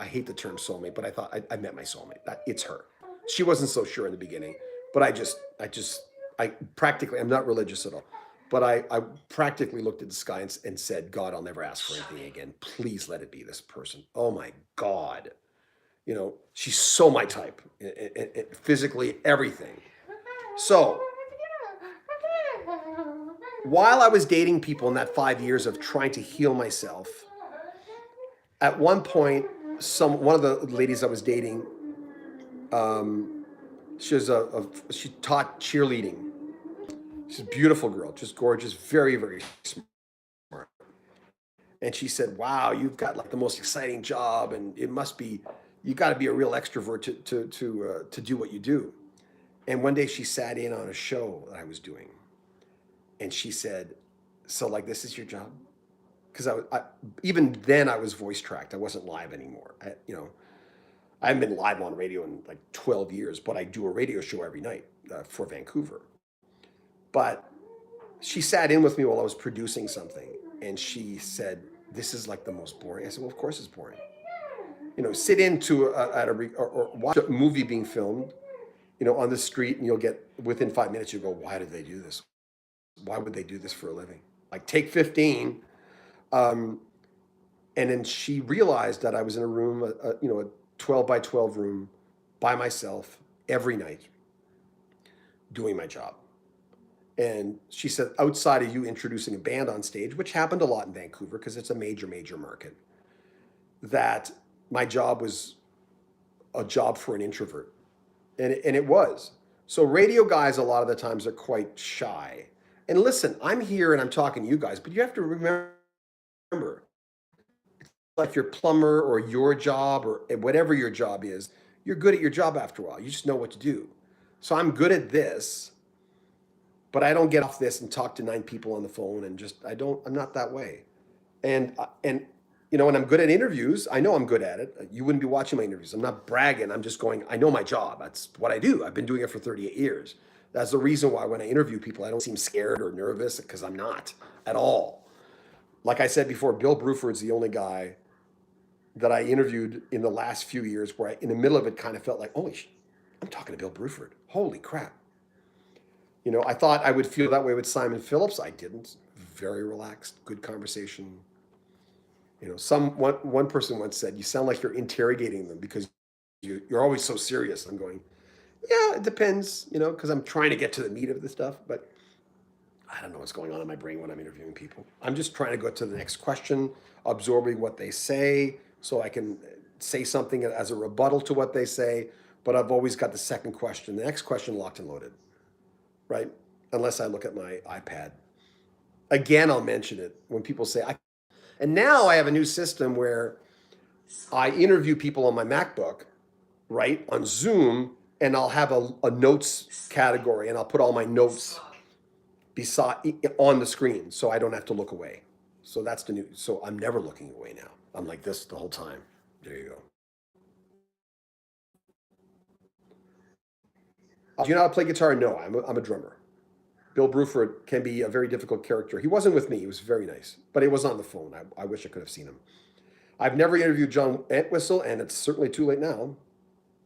hate the term soulmate, but I thought I met my soulmate. It's her. She wasn't so sure in the beginning, but I practically, I'm not religious at all, but I practically looked at the sky and said, God, I'll never ask for anything again. Please let it be this person. Oh my God. She's so my type, physically, everything. So while I was dating people in that 5 years of trying to heal myself, at one point, one of the ladies I was dating, she taught cheerleading. She's a beautiful girl, just gorgeous, very, very smart. And she said, wow, you've got like the most exciting job, and you got to be a real extrovert to do what you do. And one day she sat in on a show that I was doing, and she said, so like, this is your job? Because even then I was voice tracked. I wasn't live anymore. I haven't been live on radio in like 12 years, but I do a radio show every night for Vancouver. But she sat in with me while I was producing something, and she said, this is like the most boring. I said, well, of course it's boring. Sit into or watch a movie being filmed, on the street, and you'll get, within 5 minutes, you go, why did they do this? Why would they do this for a living? Like, take 15. And then she realized that I was in a room, a 12 by 12 room by myself every night doing my job. And she said, outside of you introducing a band on stage, which happened a lot in Vancouver because it's a major, major market, that my job was a job for an introvert. And it was. So radio guys a lot of the times are quite shy. And listen, I'm here and I'm talking to you guys, but you have to remember, it's like your plumber or your job or whatever your job is, you're good at your job after a while. You just know what to do. So I'm good at this, but I don't get off this and talk to 9 people on the phone and I'm not that way. And when I'm good at interviews, I know I'm good at it. You wouldn't be watching my interviews. I'm not bragging. I'm just going, I know my job. That's what I do. I've been doing it for 38 years. That's the reason why when I interview people, I don't seem scared or nervous, because I'm not at all. Like I said before, Bill Bruford's the only guy that I interviewed in the last few years where in the middle of it kind of felt like, I'm talking to Bill Bruford. Holy crap. I thought I would feel that way with Simon Phillips. I didn't. Very relaxed, good conversation. One person once said, you sound like you're interrogating them because you're always so serious. I'm going, yeah, it depends, because I'm trying to get to the meat of the stuff, but I don't know what's going on in my brain when I'm interviewing people. I'm just trying to go to the next question, absorbing what they say, so I can say something as a rebuttal to what they say, but I've always got the second question, the next question locked and loaded, right? Unless I look at my iPad. Again, I'll mention it when people say, and now I have a new system where I interview people on my MacBook, right, on Zoom, and I'll have a notes category, and I'll put all my notes beside on the screen, so I don't have to look away. So that's the new. So I'm never looking away now. I'm like this the whole time. There you go. Do you know how to play guitar? No, I'm a drummer. Bill Bruford can be a very difficult character. He wasn't with me. He was very nice, but he was on the phone. I wish I could have seen him. I've never interviewed John Entwistle, and it's certainly too late now.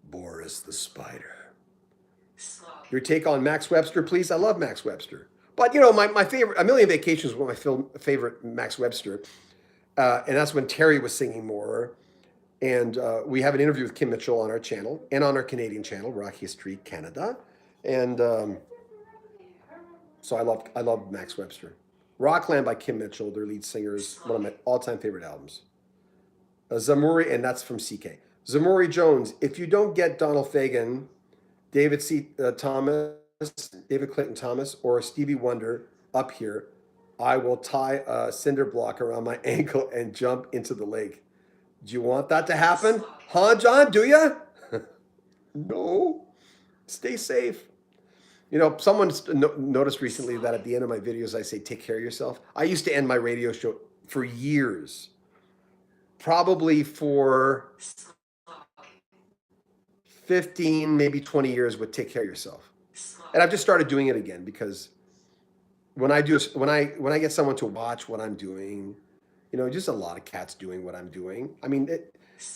Boris the Spider. Your take on Max Webster, please. I love Max Webster. But, my favorite, A Million Vacations was my favorite Max Webster. And that's when Terry was singing more. And we have an interview with Kim Mitchell on our channel and on our Canadian channel, Rock History Canada. And so I love Max Webster. Rockland by Kim Mitchell, their lead singer, is one of my all-time favorite albums. Zamuri, and that's from CK. Zamuri Jones, if you don't get Donald Fagen, David Clayton Thomas, or Stevie Wonder up here, I will tie a cinder block around my ankle and jump into the lake. Do you want that to happen? Huh, John? Do you? No. Stay safe. Someone noticed recently that at the end of my videos, I say, take care of yourself. I used to end my radio show for years, probably for 15, maybe 20 years with take care of yourself. And I've just started doing it again because when I get someone to watch what I'm doing, just a lot of cats doing what I'm doing. I mean,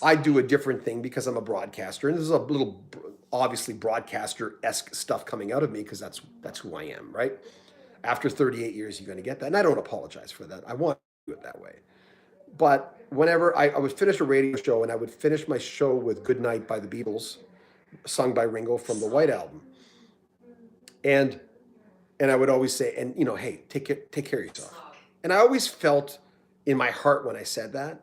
I do a different thing because I'm a broadcaster, and there's a little obviously broadcaster-esque stuff coming out of me because that's who I am, right? After 38 years, you're going to get that, and I don't apologize for that. I want to do it that way. But whenever I would finish a radio show, and I would finish my show with "Good Night" by the Beatles, sung by Ringo from the White Album, and I would always say, and hey, take care of yourself. And I always felt in my heart when I said that,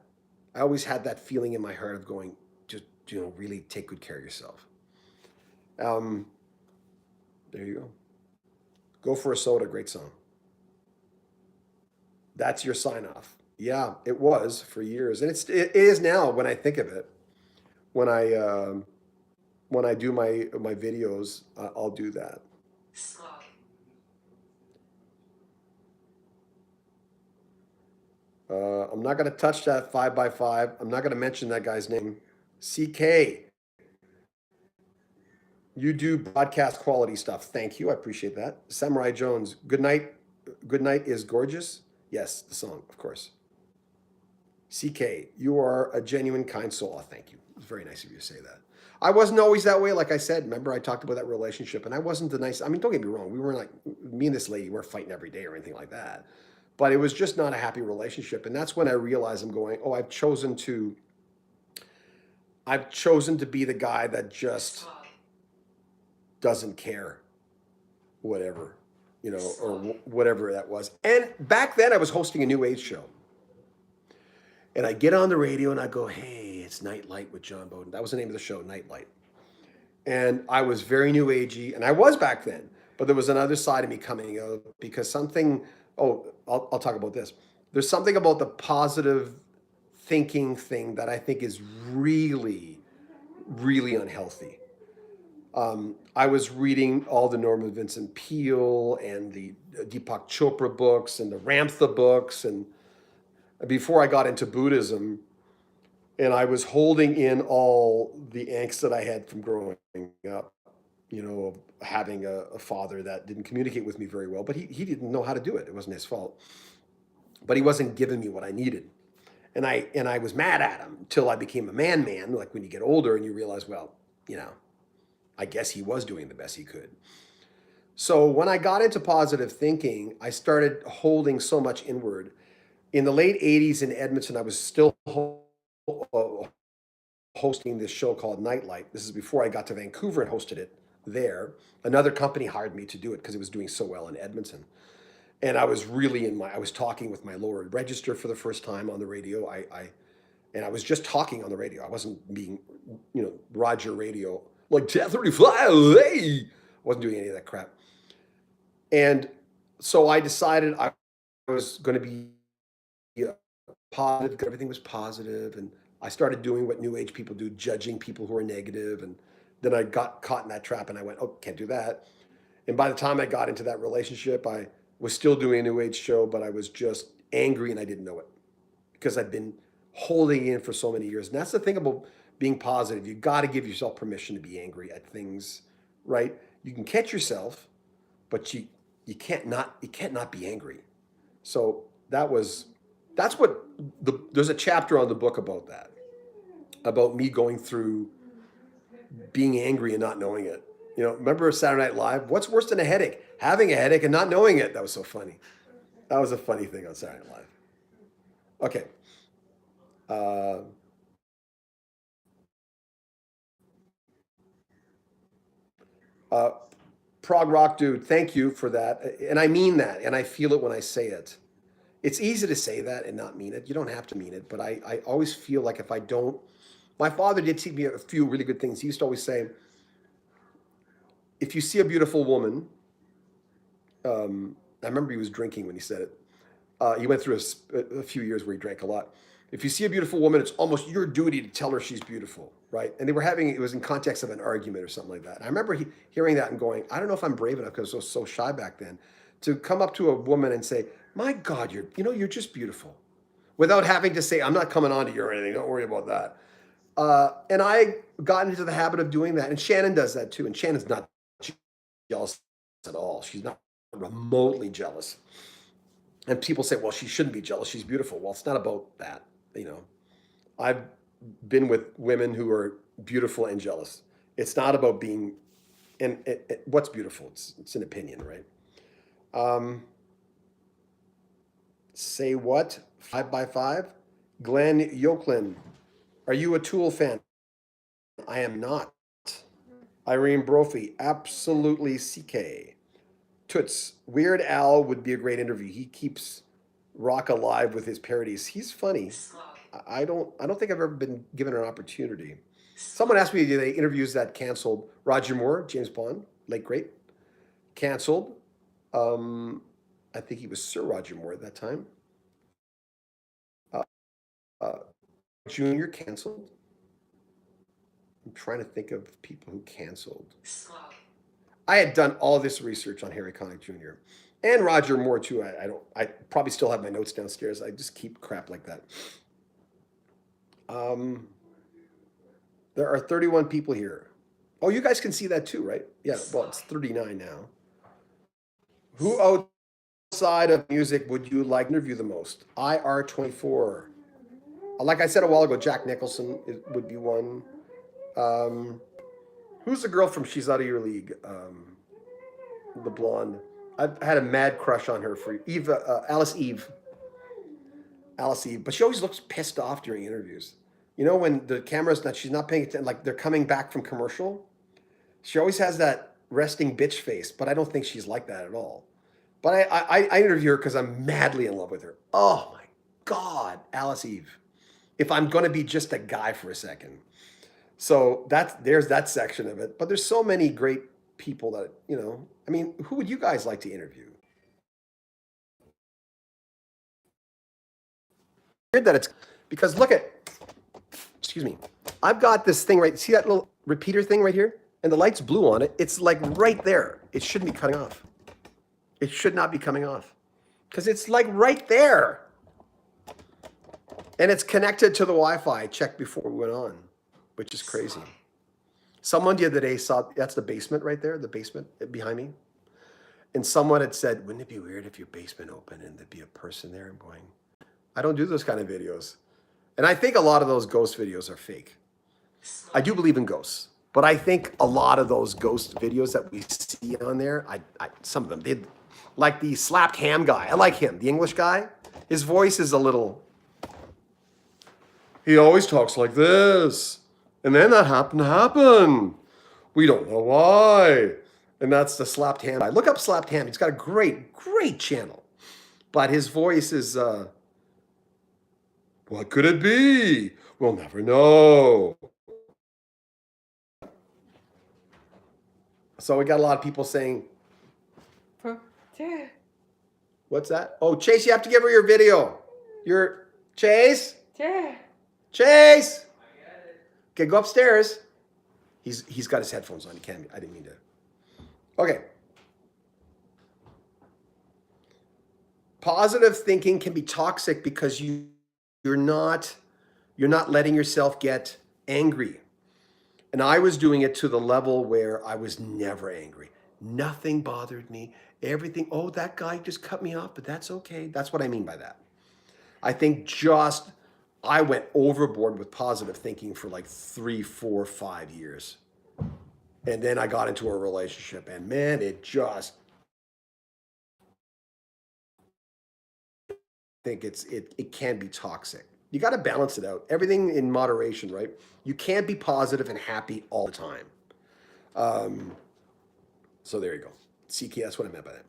I always had that feeling in my heart of going, just really take good care of yourself. There you go. Go for a Soda, great song. That's your sign off. Yeah, it was for years, and it is now when I think of it. When I do my videos, I'll do that. I'm not going to touch that 5x5. I'm not going to mention that guy's name. CK, you do broadcast quality stuff. Thank you. I appreciate that. Samurai Jones, good night. Good night is gorgeous. Yes, the song, of course. CK, you are a genuine, kind soul. Oh, thank you. It's very nice of you to say that. I wasn't always that way. Like I said, remember I talked about that relationship, and I wasn't the nice. I mean, don't get me wrong. We weren't like, me and this lady weren't fighting every day or anything like that. But it was just not a happy relationship. And that's when I realized I'm going, oh, I've chosen to be the guy that just doesn't care, whatever, or whatever that was. And back then I was hosting a New Age show. And I get on the radio and I go, hey, it's Nightlight with John Beaudin. That was the name of the show, Nightlight. And I was very New Agey, and I was back then. But there was another side of me coming out because I'll talk about this. There's something about the positive thinking thing that I think is really, really unhealthy. I was reading all the Norman Vincent Peale and the Deepak Chopra books and the Ramtha books, and before I got into Buddhism, and I was holding in all the angst that I had from growing up, of having a father that didn't communicate with me very well, but he didn't know how to do it. It wasn't his fault. But he wasn't giving me what I needed. And I was mad at him until I became a man, like when you get older and you realize, well, I guess he was doing the best he could. So when I got into positive thinking, I started holding so much inward. In the late 80s in Edmonton, I was still hosting this show called Nightlight. This is before I got to Vancouver and hosted it there. Another company hired me to do it because it was doing so well in Edmonton. And I was really I was talking with my lower register for the first time on the radio. And I was just talking on the radio. I wasn't being, Roger Radio, like 1035, hey! I wasn't doing any of that crap. And so I decided I was going to be positive. Everything was positive, and I started doing what New Age people do, judging people who are negative. And then I got caught in that trap, and I went, "Oh, can't do that." And by the time I got into that relationship, I was still doing a New Age show, but I was just angry, and I didn't know it because I'd been holding in for so many years. And that's the thing about being positive. You got to give yourself permission to be angry at things, right? You can catch yourself, but you can't not be angry. So that's what there's a chapter on the book about that, about me going through being angry and not knowing it. Remember Saturday Night Live? What's worse than a headache? Having a headache and not knowing it. That was so funny. That was a funny thing on Saturday Night Live. Okay. Prog Rock Dude, thank you for that. And I mean that, and I feel it when I say it. It's easy to say that and not mean it. You don't have to mean it, but I always feel like if I don't, my father did teach me a few really good things. He used to always say, if you see a beautiful woman, I remember he was drinking when he said it. He went through a few years where he drank a lot. If you see a beautiful woman, it's almost your duty to tell her she's beautiful, right? And it was in context of an argument or something like that. And I remember hearing that and going, I don't know if I'm brave enough, because I was so shy back then, to come up to a woman and say, my God, you're just beautiful, without having to say, I'm not coming on to you or anything. Don't worry about that. And I got into the habit of doing that. And Shannon does that too. And Shannon's not jealous at all. She's not remotely jealous. And people say, well, she shouldn't be jealous. She's beautiful. Well, it's not about that. I've been with women who are beautiful and jealous. It's not about being, and what's beautiful. It's an opinion, right? Say what? 5x5? Glenn Yoklin, are you a Tool fan? I am not. Irene Brophy, absolutely CK. Toots, Weird Al would be a great interview. He keeps rock alive with his parodies. He's funny. I don't think I've ever been given an opportunity. Someone asked me the interviews that canceled. Roger Moore, James Bond, late great, canceled. I think he was Sir Roger Moore at that time. Junior canceled. I'm trying to think of people who canceled. I had done all this research on Harry Connick Jr. and Roger Moore too. I probably still have my notes downstairs. I just keep crap like that. There are 31 people here. Oh, you guys can see that too, right? Yeah, well, it's 39 now. Who outside of music would you like to interview the most? IR24. Like I said a while ago, Jack Nicholson would be one. Who's the girl from She's Out of Your League? The blonde. I've had a mad crush on her for Alice Eve. But she always looks pissed off during interviews. When the camera's not, she's not paying attention, like they're coming back from commercial. She always has that resting bitch face, but I don't think she's like that at all. But I interview her because I'm madly in love with her. Oh my God, Alice Eve. If I'm going to be just a guy for a second. So there's that section of it. But there's so many great people that, who would you guys like to interview? Weird that it's, because excuse me, I've got this thing right, see that little repeater thing right here? And the light's blue on it. It's like right there. It shouldn't be cutting off. It should not be coming off because it's like right there. And it's connected to the Wi-Fi I checked before we went on, which is crazy. Someone the other day saw, that's the basement right there, the basement behind me. And someone had said, wouldn't it be weird if your basement opened and there'd be a person there? I'm going, I don't do those kind of videos. And I think a lot of those ghost videos are fake. I do believe in ghosts, but I think a lot of those ghost videos that we see on there, some of them did, like the slapped ham guy. I like him, the English guy. His voice is a little, he always talks like this. And then that happened. We don't know why. And that's the slapped ham guy. Look up slapped ham. He's got a great channel. But his voice is, What could it be? We'll never know. So we got a lot of people saying, what's that? Oh, Chase, you have to give her your video. Your Chase? Chase! Okay, go upstairs. He's got his headphones on. He can't. I didn't mean to. Okay. Positive thinking can be toxic because you're not letting yourself get angry. And I was doing it to the level where I was never angry. Nothing bothered me. Everything, oh, that guy just cut me off, but that's okay. That's what I mean by that. I think I went overboard with positive thinking for like 3, 4, 5 years. And then I got into a relationship and man, it can be toxic. You got to balance it out. Everything in moderation, right? You can't be positive and happy all the time. So there you go. CK, that's what I meant by that.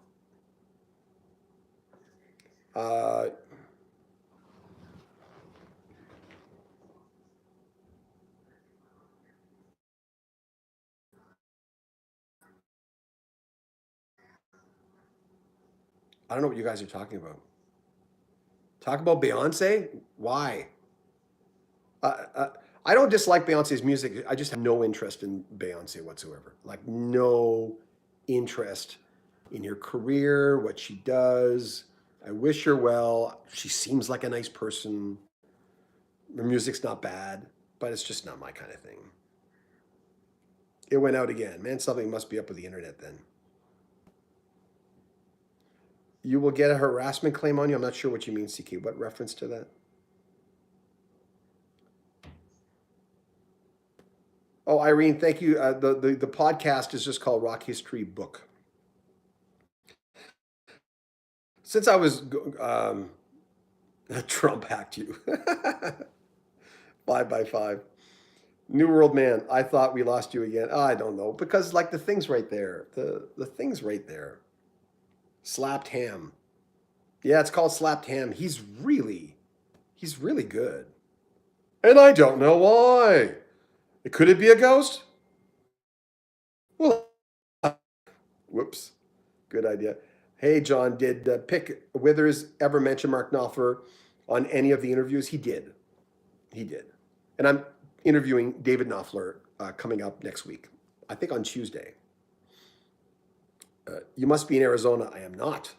I don't know what you guys are talking about. Talk about Beyonce? Why? I don't dislike Beyonce's music. I just have no interest in Beyonce whatsoever. Like no interest in her career, what she does. I wish her well. She seems like a nice person. Her music's not bad, but it's just not my kind of thing. It went out again. Man, something must be up with the internet then. You will get a harassment claim on you. I'm not sure what you mean, CK. What reference to that? Oh, Irene, thank you. The podcast is just called Rock History Book. Since I was Trump hacked you. 5x5. New World Man, I thought we lost you again. Oh, I don't know. Because like the thing's right there. The thing's right there. Slapped Ham. Yeah, it's called Slapped Ham. He's really good. And I don't know why. Could it be a ghost? Well, whoops. Good idea. Hey, John, did Pick Withers ever mention Mark Knopfler on any of the interviews? He did. He did. And I'm interviewing David Knopfler coming up next week. I think on Tuesday. You must be in Arizona. I am not.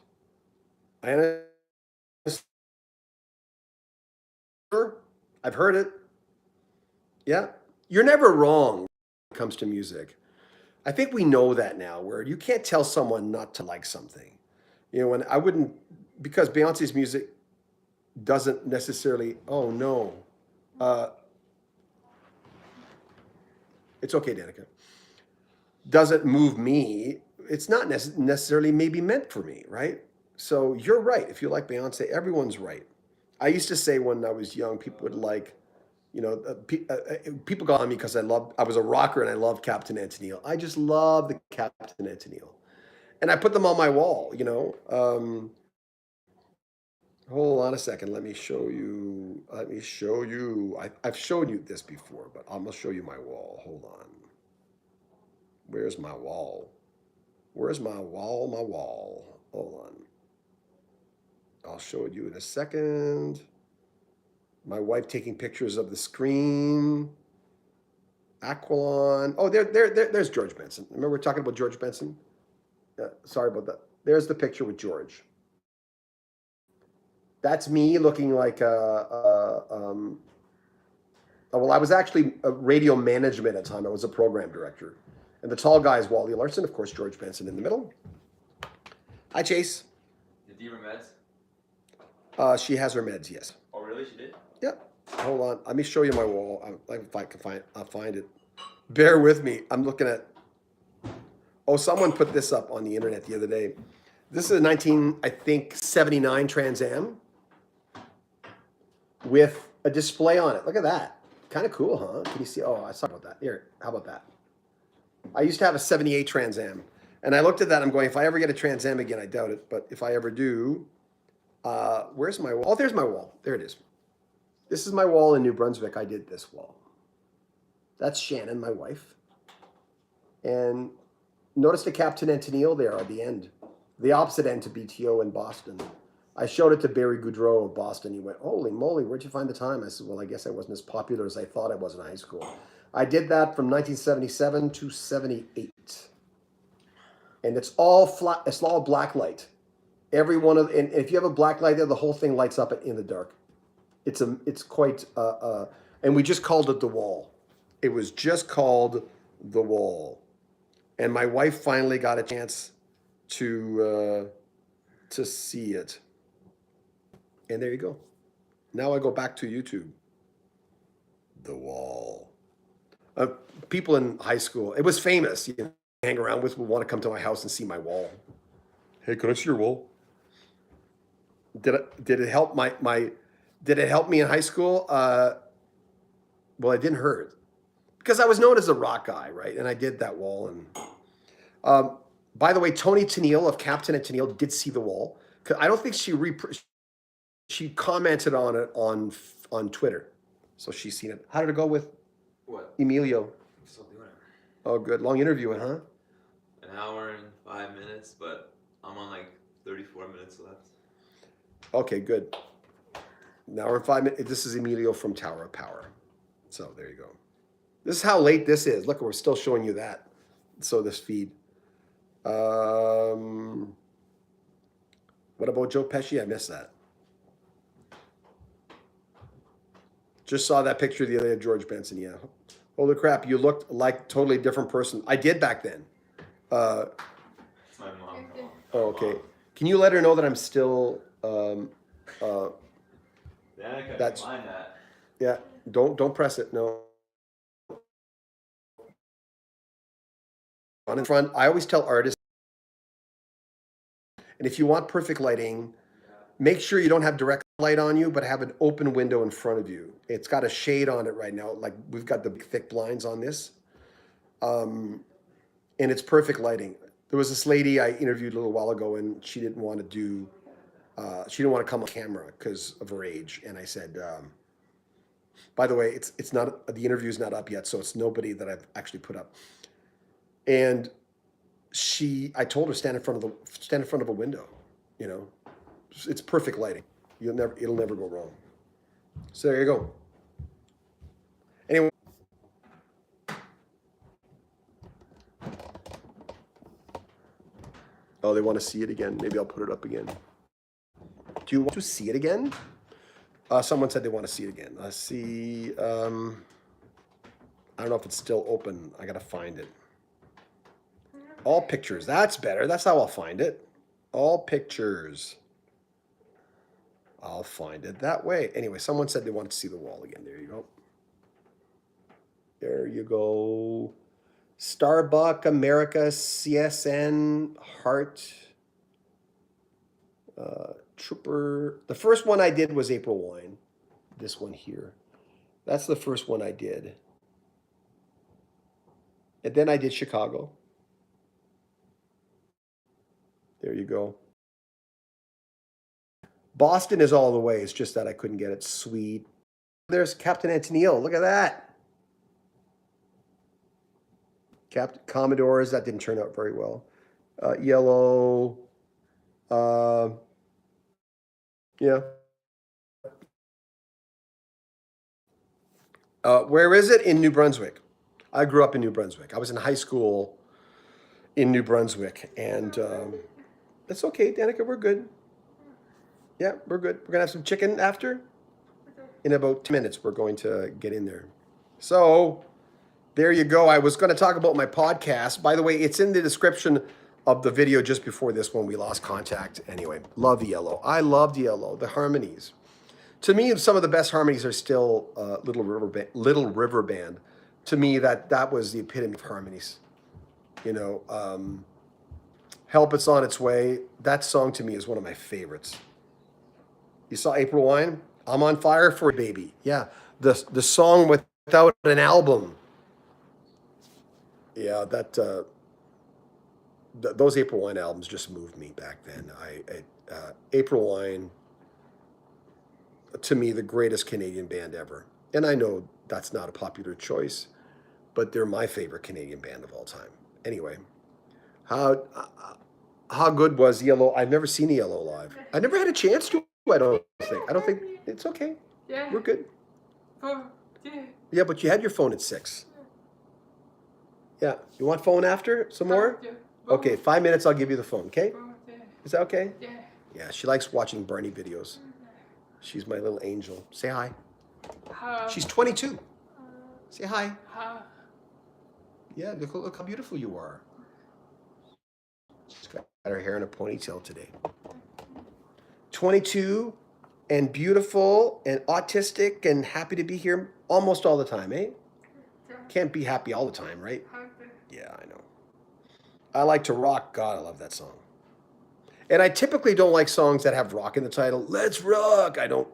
I've heard it. Yeah. You're never wrong when it comes to music. I think we know that now, where you can't tell someone not to like something. You know, and I wouldn't, because Beyonce's music doesn't necessarily, oh no. It's okay, Danica. Doesn't move me. It's not necessarily maybe meant for me, right? So you're right. If you like Beyonce, everyone's right. I used to say when I was young, people would like, people got on me because I was a rocker and I loved Captain and Tennille. I just love the Captain and Tennille. And I put them on my wall, Hold on a second. Let me show you. I've shown you this before, but I'm going to show you my wall. Hold on. Where's my wall? Where's my wall? My wall. Hold on. I'll show it you in a second. My wife taking pictures of the screen. Aquilon. Oh, there's George Benson. Remember we're talking about George Benson? Sorry about that. There's the picture with George. That's me looking like well, I was actually a radio management at the time. I was a program director. And the tall guy is Wally Larson, of course, George Benson in the middle. Hi, Chase. Did you have meds? She has her meds, yes. Oh, really? She did? Yep. Hold on. Let me show you my wall. If I can I'll find it. Bear with me. I'm looking at. Oh, someone put this up on the internet the other day. This is a 1979 Trans Am with a display on it. Look at that. Kind of cool, huh? Can you see? Oh, I saw about that. Here, how about that? I used to have a 78 Trans Am. And I looked at that. I'm going, if I ever get a Trans Am again, I doubt it. But if I ever do, where's my wall? Oh, there's my wall. There it is. This is my wall in New Brunswick. I did this wall. That's Shannon, my wife. And notice the Captain and Tennille there at the end. The opposite end to BTO in Boston. I showed it to Barry Goudreau of Boston. He went, holy moly, where'd you find the time? I said, well, I guess I wasn't as popular as I thought I was in high school. I did that from 1977 to 78. And it's all flat, it's all black light. Every one of, and if you have a black light there, the whole thing lights up in the dark. It's quite, and we just called it The Wall. It was just called The Wall. And my wife finally got a chance to see it. And there you go. Now I go back to YouTube. The Wall. People in high school, it was famous. You know, hang around with would want to come to my house and see my wall. Hey, can I see your wall? Did it help did it help me in high school? Well, it didn't hurt because I was known as a rock guy, right? And I did that wall. And by the way, Tony Tennille of Captain and Tennille did see the wall. I don't think she commented on it on Twitter, so she's seen it. How did it go with What? Emilio? Still doing it. Oh, good. Long interview, huh? An hour and 5 minutes, but I'm on like 34 minutes left. Okay, good. Now we're in 5 minutes. This is Emilio from Tower of Power. So there you go. This is how late this is. Look, we're still showing you that. So this feed. What about Joe Pesci? I missed that. Just saw that picture the other day of George Benson. Yeah. Holy crap, you looked like a totally different person. I did back then. It's my mom. Oh, okay. Can you let her know that I'm still Danica, That's- mind that. yeah, don't press it. No. On in front, I always tell artists, and if you want perfect lighting, make sure you don't have direct light on you, but have an open window in front of you. It's got a shade on it right now. Like we've got the big thick blinds on this. And it's perfect lighting. There was this lady I interviewed a little while ago and she didn't want to come on camera because of her age. And I said, by the way, it's not, the interview's not up yet. So it's nobody that I've actually put up. And I told her stand in front of a window, you know, it's perfect lighting. It'll never go wrong. So there you go. Anyway. Oh, they want to see it again. Maybe I'll put it up again. Do you want to see it again? Someone said they want to see it again. Let's see. I don't know if it's still open. I got to find it. All pictures. That's better. That's how I'll find it. All pictures. I'll find it that way. Anyway, someone said they wanted to see the wall again. There you go. There you go. Starbuck, America, CSN, Heart, Trooper. The first one I did was April Wine. This one here. That's the first one I did. And then I did Chicago. There you go. Boston is all the way. It's just that I couldn't get it. Sweet. There's Captain Antonio. Look at that. Commodores. That didn't turn out very well. Yellow. Yeah. Where is it? In New Brunswick. I grew up in New Brunswick. I was in high school in New Brunswick. And it's okay, Danica. We're good. Yeah, we're good. We're going to have some chicken after. In about 2 minutes, we're going to get in there. So there you go. I was going to talk about my podcast. By the way, it's in the description of the video just before this one. We lost contact. Anyway, love Yellow. I loved Yellow. The harmonies. To me, some of the best harmonies are still Little River Band. To me, that was the epitome of harmonies. You know, Help It's On Its Way. That song to me is one of my favorites. You saw April Wine? I'm on fire for a baby. Yeah, the song without an album. Yeah, those April Wine albums just moved me back then. April Wine, to me, the greatest Canadian band ever. And I know that's not a popular choice, but they're my favorite Canadian band of all time. Anyway, how good was Yellow? I've never seen Yellow live. I never had a chance to. I don't think. I don't think it's okay. Yeah. We're good. Oh, yeah. Yeah, but you had your phone at 6. Yeah. You want phone after? Some more? Yeah. Okay, 5 minutes. I'll give you the phone. Okay? Oh, yeah. Is that okay? Yeah. Yeah. She likes watching Barney videos. She's my little angel. Say hi. She's 22. Say hi. Yeah. Look how beautiful you are. She's got her hair in a ponytail today. 22 and beautiful and autistic and happy to be here almost all the time, eh? Can't be happy all the time, right? Yeah, I know. I like to rock. God, I love that song. And I typically don't like songs that have rock in the title. Let's rock. I don't,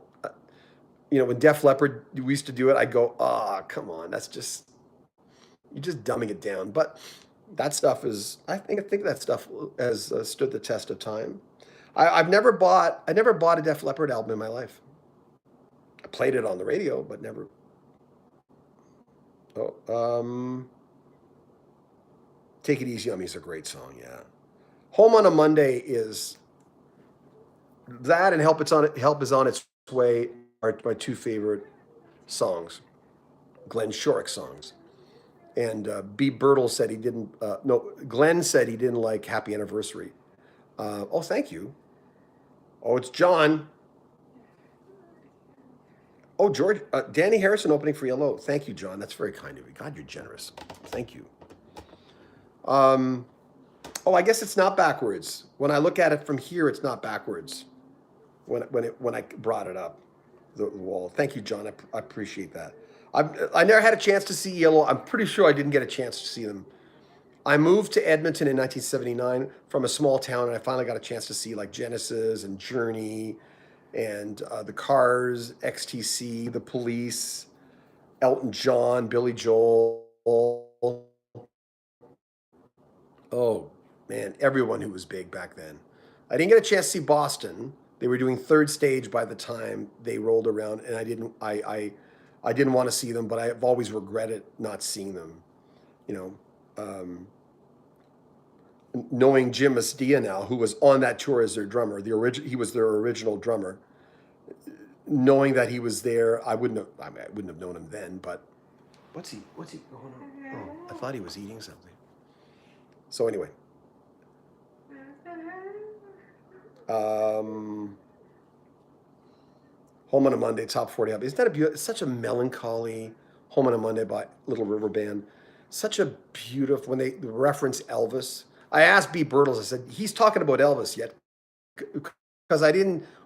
when Def Leppard, we used to do it, I go, come on. That's just, you're just dumbing it down. But that stuff is, I think that stuff has stood the test of time. I never bought a Def Leppard album in my life. I played it on the radio, but never. Take It Easy on Me is a great song, yeah. Home on a Monday is that, and Help Is on Its Way are my two favorite songs, Glenn Shorrock songs. And B. Birtle said he didn't, Glenn said he didn't like Happy Anniversary. Thank you. Oh, it's John. Oh, George, Danny Harrison opening for Yellow. Thank you, John. That's very kind of you. God, you're generous. Thank you. I guess it's not backwards. When I look at it from here, it's not backwards. When I brought it up, the wall. Thank you, John. I appreciate that. I never had a chance to see Yellow. I'm pretty sure I didn't get a chance to see them. I moved to Edmonton in 1979 from a small town, and I finally got a chance to see like Genesis and Journey and the Cars, XTC, the Police, Elton John, Billy Joel. Oh, man, everyone who was big back then. I didn't get a chance to see Boston. They were doing third stage by the time they rolled around, and I didn't want to see them, but I've always regretted not seeing them. Knowing Jim Estia now, who was on that tour as their drummer, he was their original drummer. Knowing that he was there, I wouldn't have known him then. But what's he going on? Oh, I thought he was eating something. So anyway, Home on a Monday, top 40 album. Isn't that it's such a melancholy Home on a Monday by Little River Band. Such a beautiful, when they reference Elvis. I asked B. Birtles, I said, he's talking about Elvis yet? Because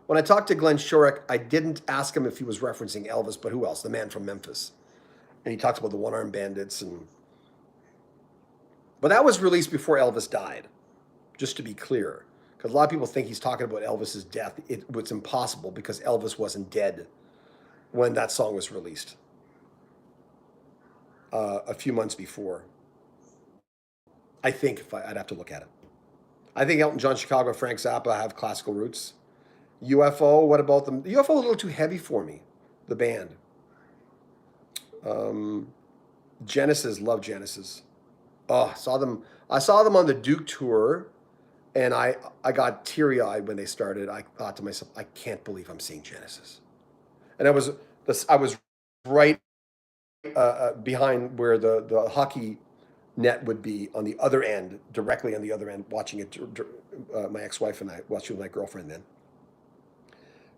when I talked to Glenn Shorrock, I didn't ask him if he was referencing Elvis, but who else? The Man from Memphis. And he talks about the One-Armed Bandits. But that was released before Elvis died, just to be clear. Because a lot of people think he's talking about Elvis's death. It was impossible because Elvis wasn't dead when that song was released a few months before. I think I'd have to look at it. I think Elton John, Chicago, Frank Zappa have classical roots. UFO, what about them? UFO a little too heavy for me, the band. Genesis, love Genesis. Oh, I saw them on the Duke tour, and I got teary-eyed when they started. I thought to myself, I can't believe I'm seeing Genesis. And I was right behind where the hockey net would be on the other end, directly on the other end, watching it. My ex-wife and I watched it with my girlfriend then.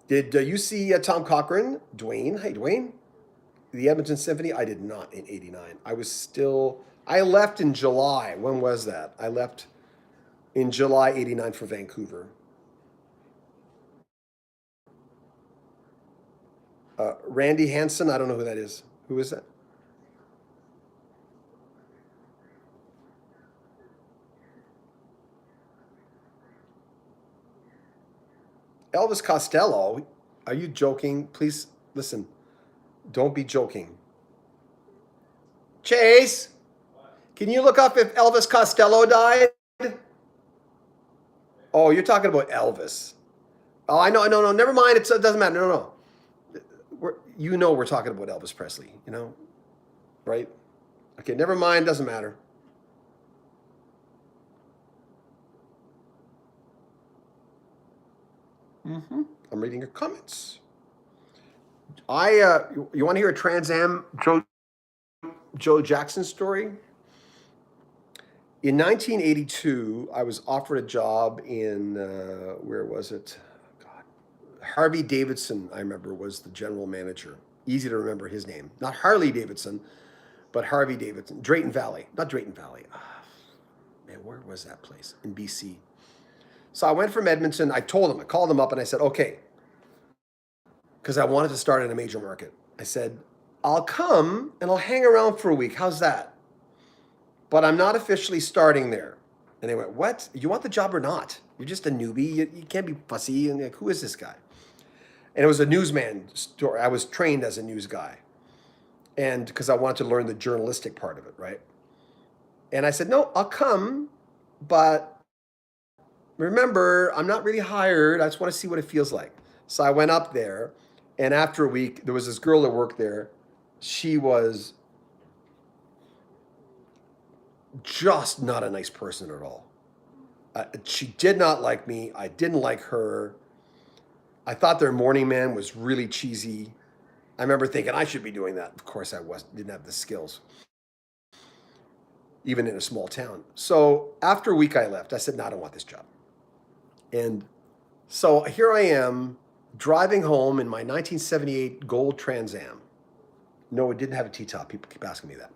Did you see Tom Cochrane? Dwayne? Hey, Dwayne. The Edmonton Symphony? I did not in 89. I left in July. When was that? I left in July 89 for Vancouver. Randy Hansen? I don't know who that is. Who is that? Elvis Costello, are you joking? Please listen. Don't be joking. Chase, can you look up if Elvis Costello died? Oh, you're talking about Elvis. Oh, I know. No, never mind. It doesn't matter. No. we're talking about Elvis Presley, right? Okay, never mind, doesn't matter. I'm reading your comments. You want to hear a Trans Am Joe Jackson story? In 1982, I was offered a job in, where was it? God. Harvey Davidson, I remember, was the general manager. Easy to remember his name. Not Harley Davidson, but Harvey Davidson. Drayton Valley. Not Drayton Valley. Man, where was that place? In BC. So I went from Edmonton. I called them up and I said, okay, because I wanted to start in a major market. I said, I'll come and I'll hang around for a week. How's that? But I'm not officially starting there. And they went, what? You want the job or not? You're just a newbie. You can't be fussy. And like, who is this guy? And it was a newsman story. I was trained as a news guy. And because I wanted to learn the journalistic part of it, right? And I said, no, I'll come. But remember, I'm not really hired. I just want to see what it feels like. So I went up there. And after a week, there was this girl that worked there. She was just not a nice person at all. She did not like me. I didn't like her. I thought their morning man was really cheesy. I remember thinking I should be doing that. Of course, didn't have the skills, even in a small town. So after a week, I left. I said, no, I don't want this job. And so here I am driving home in my 1978 gold Trans Am. No, it didn't have a T-top. People keep asking me that.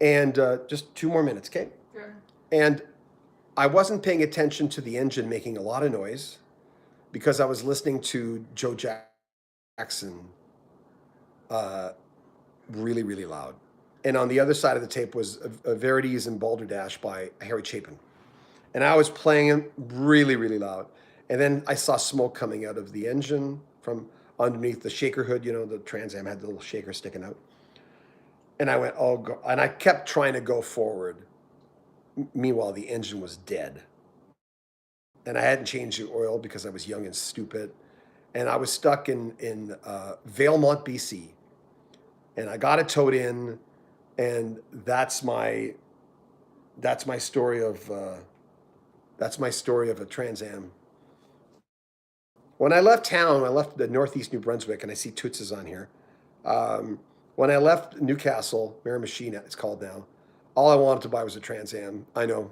And just 2 more minutes, okay? Sure. And I wasn't paying attention to the engine making a lot of noise because I was listening to Joe Jackson really, really loud. And on the other side of the tape was a Verities and Balderdash by Harry Chapin. And I was playing it really, really loud. And then I saw smoke coming out of the engine from underneath the shaker hood. The Trans Am had the little shaker sticking out. And I went, oh, God. And I kept trying to go forward. Meanwhile, the engine was dead. And I hadn't changed the oil because I was young and stupid. And I was stuck in Valemont, BC. And I got it towed in. And that's my story of a Trans Am. When I left town, I left the Northeast New Brunswick, and I see Toots is on here. When I left Newcastle, Miramichi, it's called now, all I wanted to buy was a Trans Am. I know.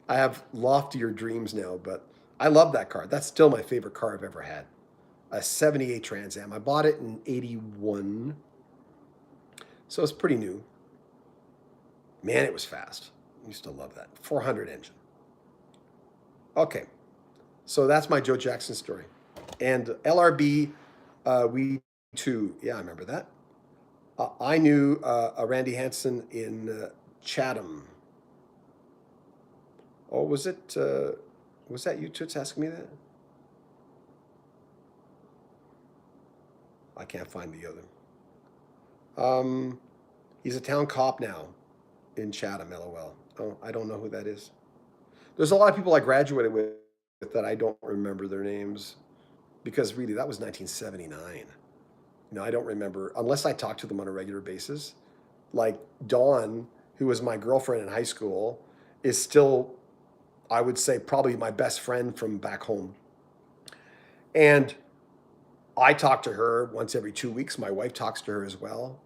I have loftier dreams now, but I love that car. That's still my favorite car I've ever had. A 78 Trans Am. I bought it in 81. So it's pretty new. Man, it was fast. I used to love that. 400 engine. Okay. So that's my Joe Jackson story. And LRB, we too. Yeah, I remember that. I knew a Randy Hansen in Chatham. Oh, was that you, Toots, asking me that? I can't find the other. He's a town cop now in Chatham, LOL. Oh, I don't know who that is. There's a lot of people I graduated with that I don't remember their names because really that was 1979. I don't remember unless I talk to them on a regular basis. Like Dawn, who was my girlfriend in high school, is still, I would say, probably my best friend from back home. And I talk to her once every 2 weeks. My wife talks to her as well.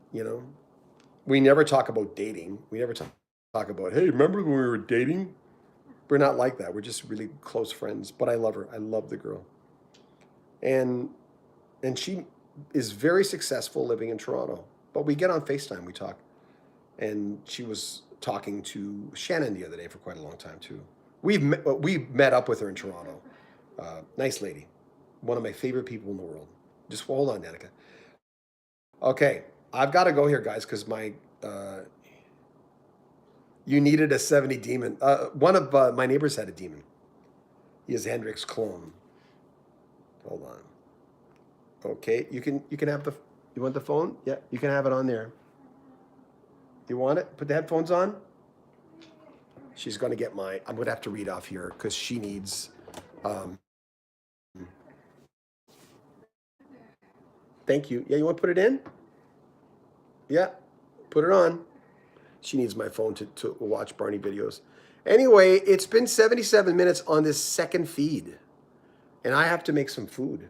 We never talk about dating. We never talk about, hey, remember when we were dating? We're not like that. We're just really close friends. But I love her. I love the girl. And she is very successful living in Toronto. But we get on FaceTime, we talk. And she was talking to Shannon the other day for quite a long time too. We met up with her in Toronto. Nice lady. One of my favorite people in the world. Just hold on, Danica. Okay, I've got to go here, guys, because you needed a 70 demon. One of my neighbors had a demon. He is Hendrix clone. Hold on. Okay, you can have you want the phone? Yeah, you can have it on there. You want it? Put the headphones on. She's going to get I'm going to have to read off here because she needs, Thank you. Yeah, you want to put it in? Yeah, put it on. She needs my phone to watch Barney videos. Anyway, it's been 77 minutes on this second feed, and I have to make some food.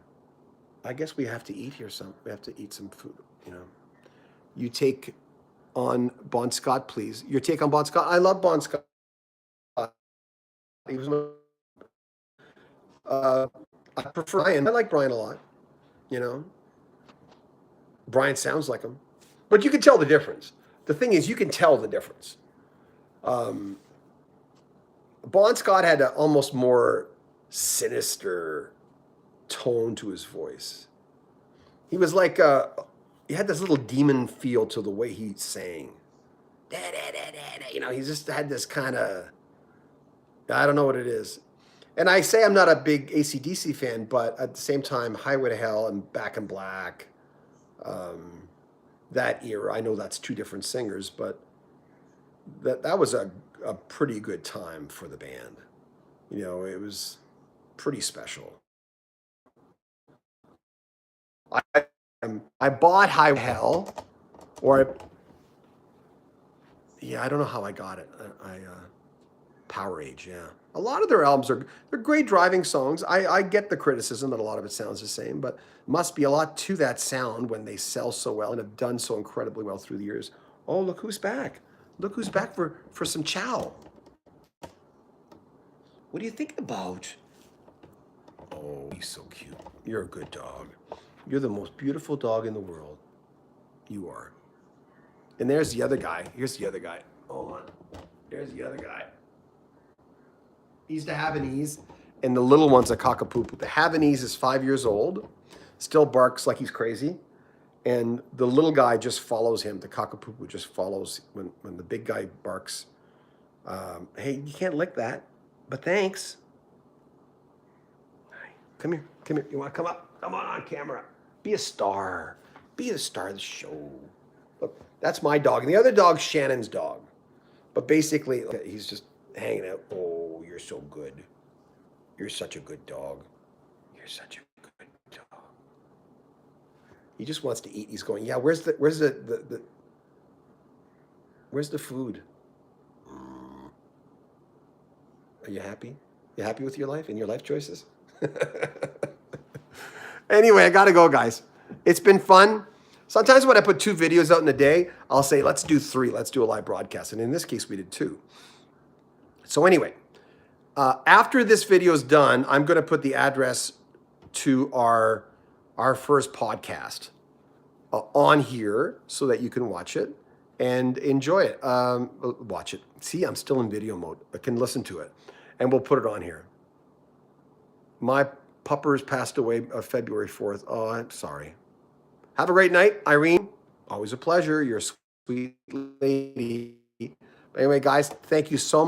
I guess we have to eat here we have to eat some food, you know. You take on Bon Scott, please. Your take on Bon Scott? I love Bon Scott. He was I prefer Brian. I like Brian a lot, you know. Brian sounds like him. But you can tell the difference. The thing is, you can tell the difference. Bon Scott had an almost more sinister tone to his voice. He was like, he had this little demon feel to the way he sang. You know, he just had this kind of, I don't know what it is. And I say I'm not a big AC/DC fan, but at the same time, Highway to Hell and Back in Black, that era, I know that's two different singers, but that was a pretty good time for the band. You know, it was pretty special. I bought Highway to Hell, yeah, I don't know how I got it. Power Age, yeah. A lot of their albums they're great driving songs. I get the criticism that a lot of it sounds the same, but must be a lot to that sound when they sell so well and have done so incredibly well through the years. Oh, look who's back. Look who's back for some chow. What are you thinking about? Oh, he's so cute. You're a good dog. You're the most beautiful dog in the world. You are. And there's the other guy. Here's the other guy. Hold on. There's the other guy. He's the Havanese, and the little one's a cockapoo. The Havanese is 5 years old, still barks like he's crazy, and the little guy just follows him. The cockapoo just follows when the big guy barks. Hey, you can't lick that, but thanks. Come here, come here. You want to come up? Come on camera. Be a star. Be the star of the show. Look, that's my dog, and the other dog's Shannon's dog. But basically, he's just hanging out. Oh, you're so good. You're such a good dog. You're such a good dog. He just wants to eat. He's going, yeah, where's the food? Are you happy? You happy with your life and your life choices? Anyway, I gotta go, guys. It's been fun. Sometimes when I put 2 videos out in a day, I'll say, let's do 3. Let's do a live broadcast. And in this case, we did 2. So anyway, after this video is done, I'm going to put the address to our first podcast on here so that you can watch it and enjoy it. Watch it. See, I'm still in video mode. I can listen to it. And we'll put it on here. My puppers passed away February 4th. Oh, I'm sorry. Have a great night, Irene. Always a pleasure. You're a sweet lady. Anyway, guys, thank you so much.